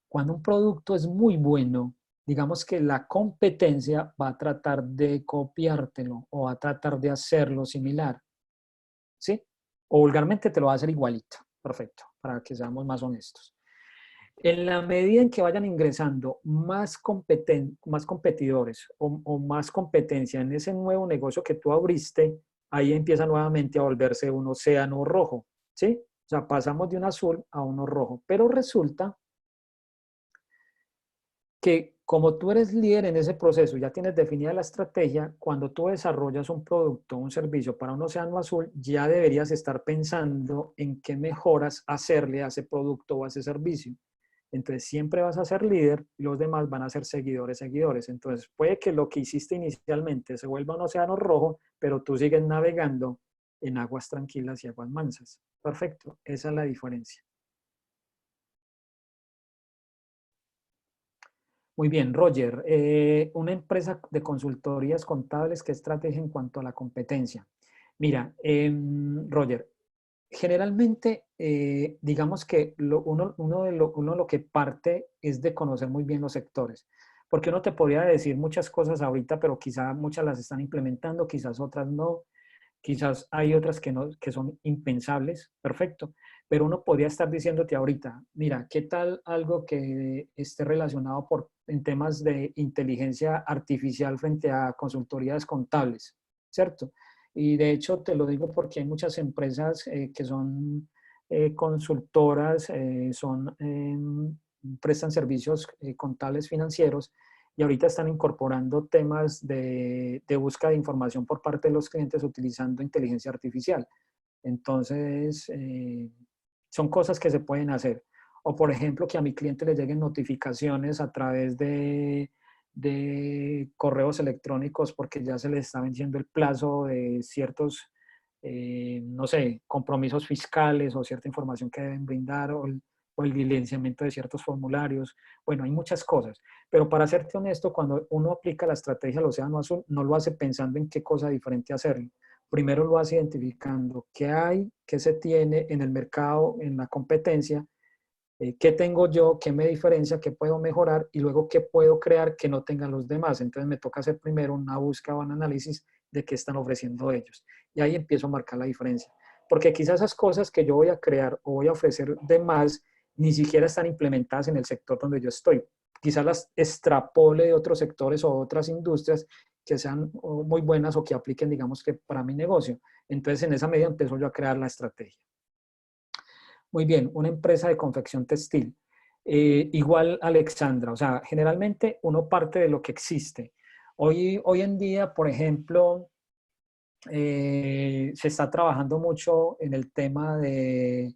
Cuando un producto es muy bueno, digamos que la competencia va a tratar de copiártelo o va a tratar de hacerlo similar, ¿sí? O vulgarmente te lo va a hacer igualito. Perfecto, para que seamos más honestos. En la medida en que vayan ingresando más competidores o más competencia en ese nuevo negocio que tú abriste, ahí empieza nuevamente a volverse un océano rojo, ¿sí? O sea, pasamos de un azul a uno rojo. Pero resulta que como tú eres líder en ese proceso, ya tienes definida la estrategia, cuando tú desarrollas un producto, un servicio para un océano azul, ya deberías estar pensando en qué mejoras hacerle a ese producto o a ese servicio. Entonces siempre vas a ser líder y los demás van a ser seguidores. Entonces puede que lo que hiciste inicialmente se vuelva un océano rojo, pero tú sigues navegando en aguas tranquilas y aguas mansas. Perfecto, esa es la diferencia. Muy bien, Roger. Una empresa de consultorías contables, ¿qué estrategia en cuanto a la competencia? Mira, Roger, generalmente, digamos que uno lo que parte es de conocer muy bien los sectores, porque uno te podría decir muchas cosas ahorita, pero quizás muchas las están implementando, quizás otras no, quizás hay otras que, no, que son impensables, perfecto, pero uno podría estar diciéndote ahorita, mira, ¿qué tal algo que esté relacionado en temas de inteligencia artificial frente a consultorías contables, ¿cierto? Y de hecho te lo digo porque hay muchas empresas que son consultoras, prestan servicios contables financieros y ahorita están incorporando temas de búsqueda de información por parte de los clientes utilizando inteligencia artificial. Entonces, son cosas que se pueden hacer. O, por ejemplo, que a mi cliente le lleguen notificaciones a través de correos electrónicos porque ya se le está venciendo el plazo de ciertos, no sé, compromisos fiscales o cierta información que deben brindar, o o el licenciamiento de ciertos formularios. Bueno, hay muchas cosas, pero para serte honesto, cuando uno aplica la estrategia del Océano Azul, no lo hace pensando en qué cosa diferente hacerlo. Primero lo hace identificando qué hay, qué se tiene en el mercado, en la competencia, qué tengo yo, qué me diferencia, qué puedo mejorar y luego qué puedo crear que no tengan los demás. Entonces me toca hacer primero una búsqueda o un análisis de qué están ofreciendo ellos. Y ahí empiezo a marcar la diferencia. Porque quizás esas cosas que yo voy a crear o voy a ofrecer de más ni siquiera están implementadas en el sector donde yo estoy. Quizás las extrapole de otros sectores o otras industrias que sean muy buenas o que apliquen, digamos, que para mi negocio. Entonces, en esa medida empiezo yo a crear la estrategia. Muy bien, una empresa de confección textil. Igual, Alexandra, o sea, generalmente uno parte de lo que existe. Hoy en día, por ejemplo, se está trabajando mucho en el tema de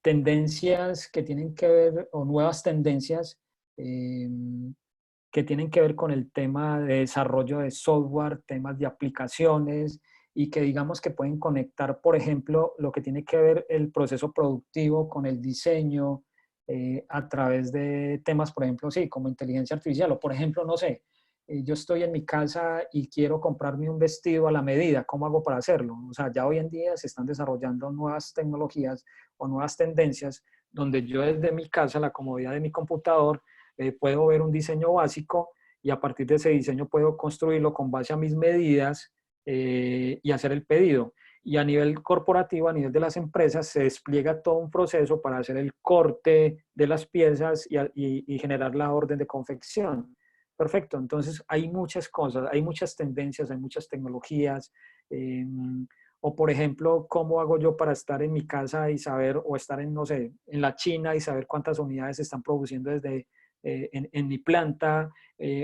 tendencias que tienen que ver, o nuevas tendencias eh, que tienen que ver con el tema de desarrollo de software, temas de aplicaciones y que digamos que pueden conectar, por ejemplo, lo que tiene que ver el proceso productivo con el diseño a través de temas, por ejemplo, sí, como inteligencia artificial o, por ejemplo, no sé, yo estoy en mi casa y quiero comprarme un vestido a la medida, ¿cómo hago para hacerlo? O sea, ya hoy en día se están desarrollando nuevas tecnologías o nuevas tendencias donde yo desde mi casa, la comodidad de mi computador, puedo ver un diseño básico y a partir de ese diseño puedo construirlo con base a mis medidas y hacer el pedido. Y a nivel corporativo, a nivel de las empresas, se despliega todo un proceso para hacer el corte de las piezas y generar la orden de confección. Perfecto, entonces hay muchas cosas, hay muchas tendencias, hay muchas tecnologías. O por ejemplo, ¿cómo hago yo para estar en mi casa y saber, o estar en, no sé, en la China y saber cuántas unidades se están produciendo desde en mi planta,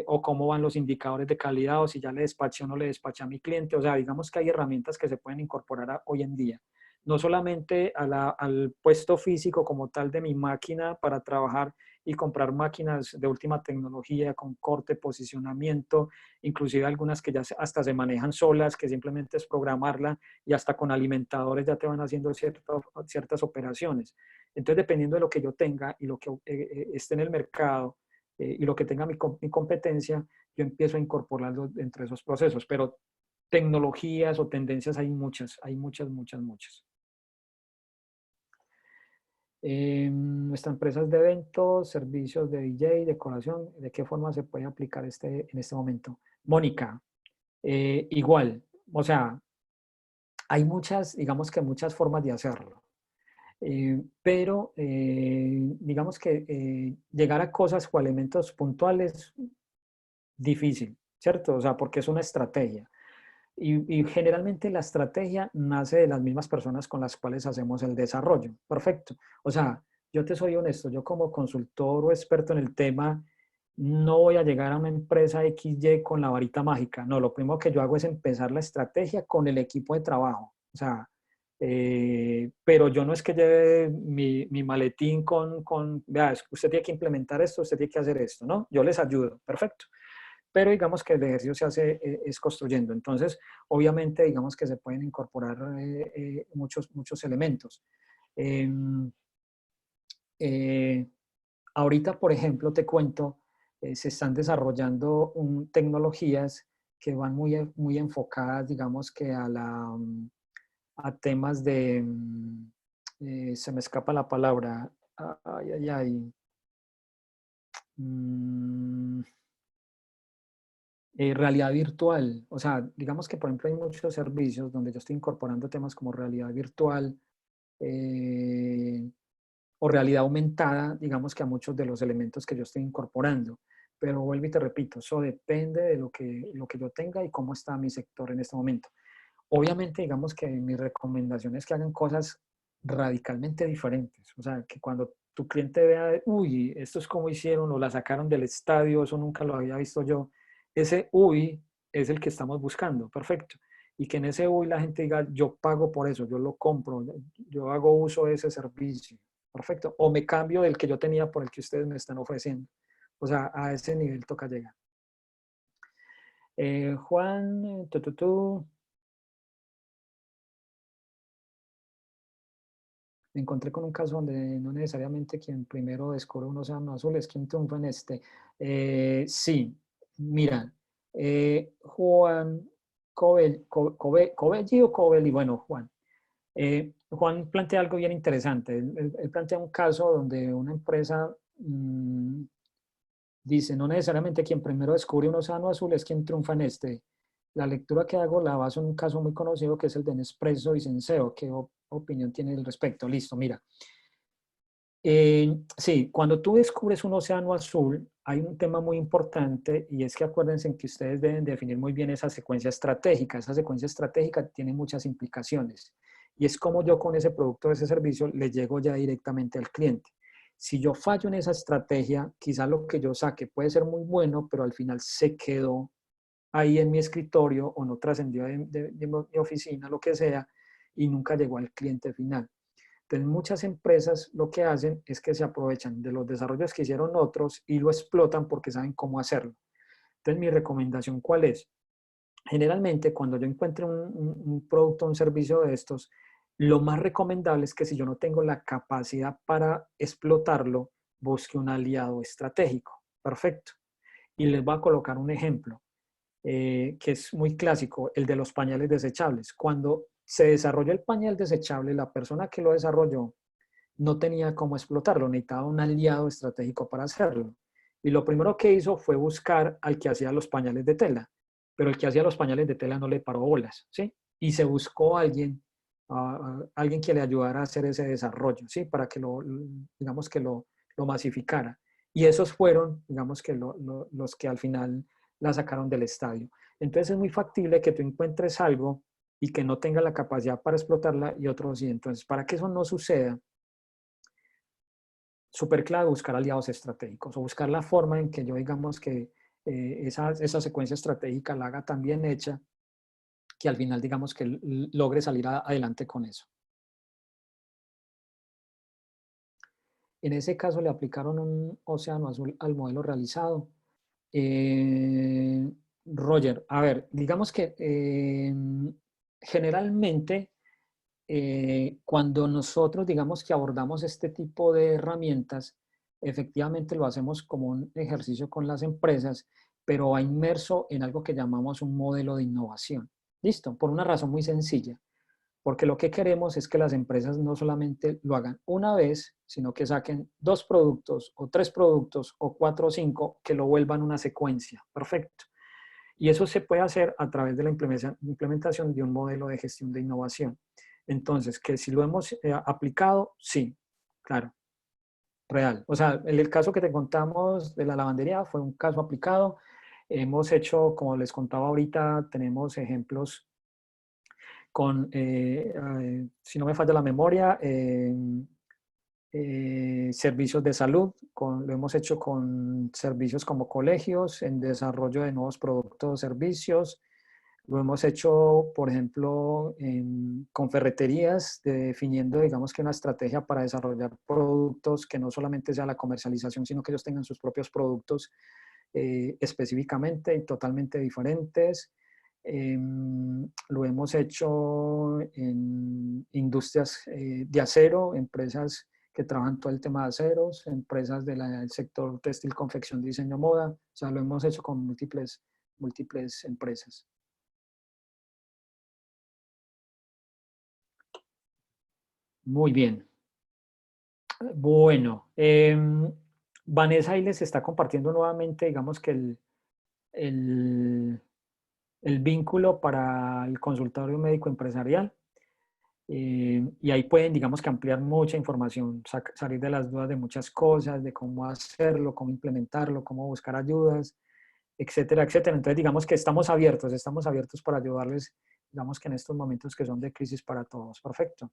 o cómo van los indicadores de calidad, o si ya le despaché o no le despaché a mi cliente? O sea, digamos que hay herramientas que se pueden incorporar hoy en día. No solamente al puesto físico como tal de mi máquina para trabajar y comprar máquinas de última tecnología con corte, posicionamiento, inclusive algunas que ya hasta se manejan solas, que simplemente es programarla y hasta con alimentadores ya te van haciendo ciertas operaciones. Entonces, dependiendo de lo que yo tenga y lo que esté en el mercado y lo que tenga mi competencia, yo empiezo a incorporarlo entre esos procesos. Pero tecnologías o tendencias hay muchas, muchas, muchas. Nuestra empresa es de eventos, servicios de DJ, decoración. ¿De qué forma se puede aplicar en este momento? Mónica, igual, o sea, hay muchas, digamos que muchas formas de hacerlo. Pero digamos que llegar a cosas o elementos puntuales, difícil, ¿cierto? O sea, porque es una estrategia. Y generalmente la estrategia nace de las mismas personas con las cuales hacemos el desarrollo. Perfecto. O sea, yo te soy honesto, yo como consultor o experto en el tema, no voy a llegar a una empresa XY con la varita mágica. No, lo primero que yo hago es empezar la estrategia con el equipo de trabajo. O sea, pero yo no es que lleve mi maletín vea, usted tiene que implementar esto, usted tiene que hacer esto, ¿no? Yo les ayudo, perfecto. Pero digamos que el ejercicio se hace, es construyendo. Entonces, obviamente, digamos que se pueden incorporar muchos elementos. Eh, eh, Ahorita, por ejemplo, te cuento, se están desarrollando tecnologías que van muy enfocadas, digamos que a temas de, se me escapa la palabra, ay, ay, ay, mm, realidad virtual. O sea, digamos que, por ejemplo, hay muchos servicios donde yo estoy incorporando temas como realidad virtual eh, o realidad aumentada, digamos que a muchos de los elementos que yo estoy incorporando. Pero vuelvo y te repito, eso depende de lo que yo tenga y cómo está mi sector en este momento. Obviamente, digamos que mi recomendación es que hagan cosas radicalmente diferentes. O sea, que cuando tu cliente vea, uy, esto es como hicieron o la sacaron del estadio, eso nunca lo había visto yo. Ese uy es el que estamos buscando, perfecto. Y que en ese uy la gente diga, yo pago por eso, yo lo compro, yo hago uso de ese servicio, perfecto. O me cambio del que yo tenía por el que ustedes me están ofreciendo. O sea, a ese nivel toca llegar. Juan, tú. me encontré con un caso donde no necesariamente quien primero descubre un océano azul es quien triunfa en este. Sí, mira, Juan Covelli o Covelli, bueno, Juan. Juan plantea algo bien interesante. Él plantea un caso donde una empresa dice, no necesariamente quien primero descubre un océano azul es quien triunfa en este. La lectura que hago la baso en un caso muy conocido que es el de Nespresso y Senseo. ¿Qué opinión tiene al respecto? Listo, mira. Sí, cuando tú descubres un océano azul, hay un tema muy importante y es que acuérdense en que ustedes deben definir muy bien esa secuencia estratégica. Esa secuencia estratégica tiene muchas implicaciones y es como yo con ese producto o ese servicio le llego ya directamente al cliente. Si yo fallo en esa estrategia, quizá lo que yo saque puede ser muy bueno, pero al final se quedó ahí en mi escritorio o no trascendió de mi oficina, lo que sea, y nunca llegó al cliente final. Entonces, muchas empresas lo que hacen es que se aprovechan de los desarrollos que hicieron otros y lo explotan porque saben cómo hacerlo. Entonces, mi recomendación, ¿cuál es? Generalmente, cuando yo encuentre un producto o un servicio de estos, lo más recomendable es que si yo no tengo la capacidad para explotarlo, busque un aliado estratégico. Perfecto. Y les voy a colocar un ejemplo que es muy clásico, el de los pañales desechables. Cuando se desarrolló el pañal desechable, la persona que lo desarrolló no tenía cómo explotarlo, necesitaba un aliado estratégico para hacerlo. Y lo primero que hizo fue buscar al que hacía los pañales de tela, pero el que hacía los pañales de tela no le paró bolas, ¿sí? Y se buscó a alguien, alguien que le ayudara a hacer ese desarrollo, ¿sí? Para que digamos que lo masificara. Y esos fueron, digamos que los que al final la sacaron del estadio. Entonces es muy factible que tú encuentres algo y que no tenga la capacidad para explotarla y otros sí. Entonces, para que eso no suceda, súper clave buscar aliados estratégicos o buscar la forma en que yo digamos que esa secuencia estratégica la haga tan bien hecha que al final digamos que logre salir adelante con eso. En ese caso le aplicaron un océano azul al modelo realizado. Eh, Roger, a ver, digamos que generalmente cuando nosotros digamos que abordamos este tipo de herramientas, efectivamente lo hacemos como un ejercicio con las empresas, pero va inmerso en algo que llamamos un modelo de innovación. ¿Listo? Por una razón muy sencilla, porque lo que queremos es que las empresas no solamente lo hagan una vez, sino que saquen 2 productos o 3 productos o 4 o 5 que lo vuelvan una secuencia. Perfecto. Y eso se puede hacer a través de la implementación de un modelo de gestión de innovación. Entonces, que si lo hemos aplicado, sí, claro, real. O sea, el caso que te contamos de la lavandería fue un caso aplicado. Hemos hecho, como les contaba ahorita, tenemos ejemplos con, si no me falla la memoria, servicios de salud, lo hemos hecho con servicios como colegios, en desarrollo de nuevos productos o servicios. Lo hemos hecho, por ejemplo, con ferreterías, definiendo, digamos que una estrategia para desarrollar productos que no solamente sea la comercialización, sino que ellos tengan sus propios productos específicamente y totalmente diferentes. Lo hemos hecho en industrias de acero, empresas que trabajan todo el tema de aceros, empresas del sector textil, confección, diseño, moda. O sea, lo hemos hecho con múltiples empresas. Muy bien. Bueno, Vanessa ahí les está compartiendo nuevamente, digamos que el, el vínculo para el consultorio médico empresarial. Y ahí pueden, digamos que ampliar mucha información, salir de las dudas de muchas cosas, de cómo hacerlo, cómo implementarlo, cómo buscar ayudas, etcétera, etcétera. Entonces, digamos que estamos abiertos para ayudarles, digamos que en estos momentos que son de crisis para todos. Perfecto.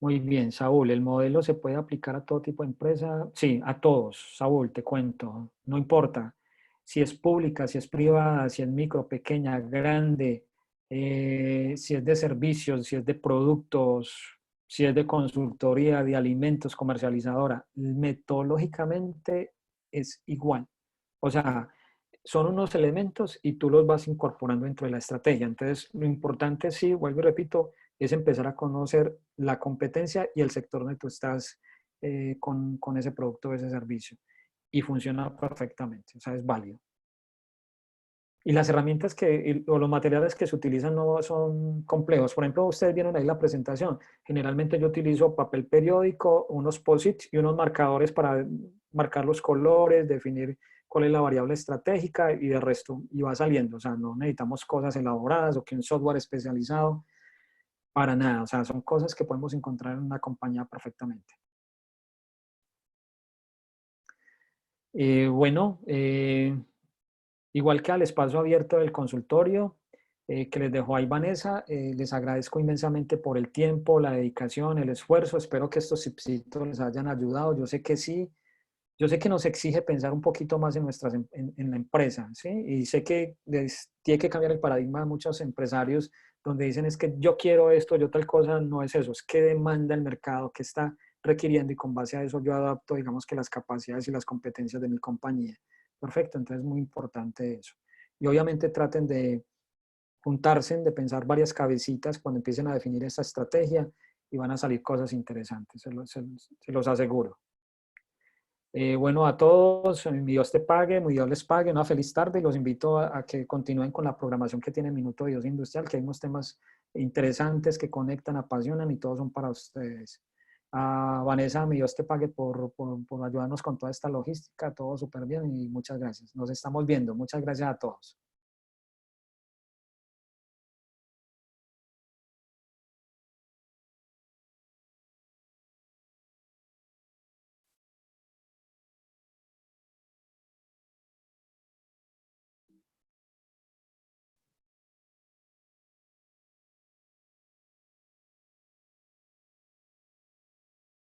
Muy bien, Saúl, ¿el modelo se puede aplicar a todo tipo de empresa? Sí, a todos, Saúl, te cuento, no importa si es pública, si es privada, si es micro, pequeña, grande, si es de servicios, si es de productos, si es de consultoría, de alimentos, comercializadora, metodológicamente es igual. O sea, son unos elementos y tú los vas incorporando dentro de la estrategia. Entonces, lo importante, sí, vuelvo y repito, es empezar a conocer la competencia y el sector donde tú estás con ese producto o ese servicio. Y funciona perfectamente, o sea, es válido. Y las herramientas o los materiales que se utilizan no son complejos. Por ejemplo, ustedes vieron ahí la presentación. Generalmente yo utilizo papel periódico, unos post-its y unos marcadores para marcar los colores, definir cuál es la variable estratégica y de resto, y va saliendo. O sea, no necesitamos cosas elaboradas o que un software especializado, para nada. O sea, son cosas que podemos encontrar en una compañía perfectamente. Bueno, igual que al espacio abierto del consultorio que les dejó ahí Vanessa, les agradezco inmensamente por el tiempo, la dedicación, el esfuerzo. Espero que estos tipsitos les hayan ayudado. Yo sé que sí. Yo sé que nos exige pensar un poquito más en, en la empresa, ¿sí? Y sé que tiene que cambiar el paradigma de muchos empresarios donde dicen es que yo quiero esto, yo tal cosa, no es eso, es qué demanda el mercado, qué está requiriendo y con base a eso yo adapto, digamos que las capacidades y las competencias de mi compañía. Perfecto, entonces es muy importante eso. Y obviamente traten de juntarse, de pensar varias cabecitas cuando empiecen a definir esta estrategia y van a salir cosas interesantes, se los aseguro. Bueno, a todos, mi Dios te pague, mi Dios les pague, una feliz tarde y los invito a que continúen con la programación que tiene Minuto de Dios Industrial, que hay unos temas interesantes que conectan, apasionan y todos son para ustedes. Vanessa, mi Dios te pague por ayudarnos con toda esta logística, todo súper bien y muchas gracias. Nos estamos viendo. Muchas gracias a todos.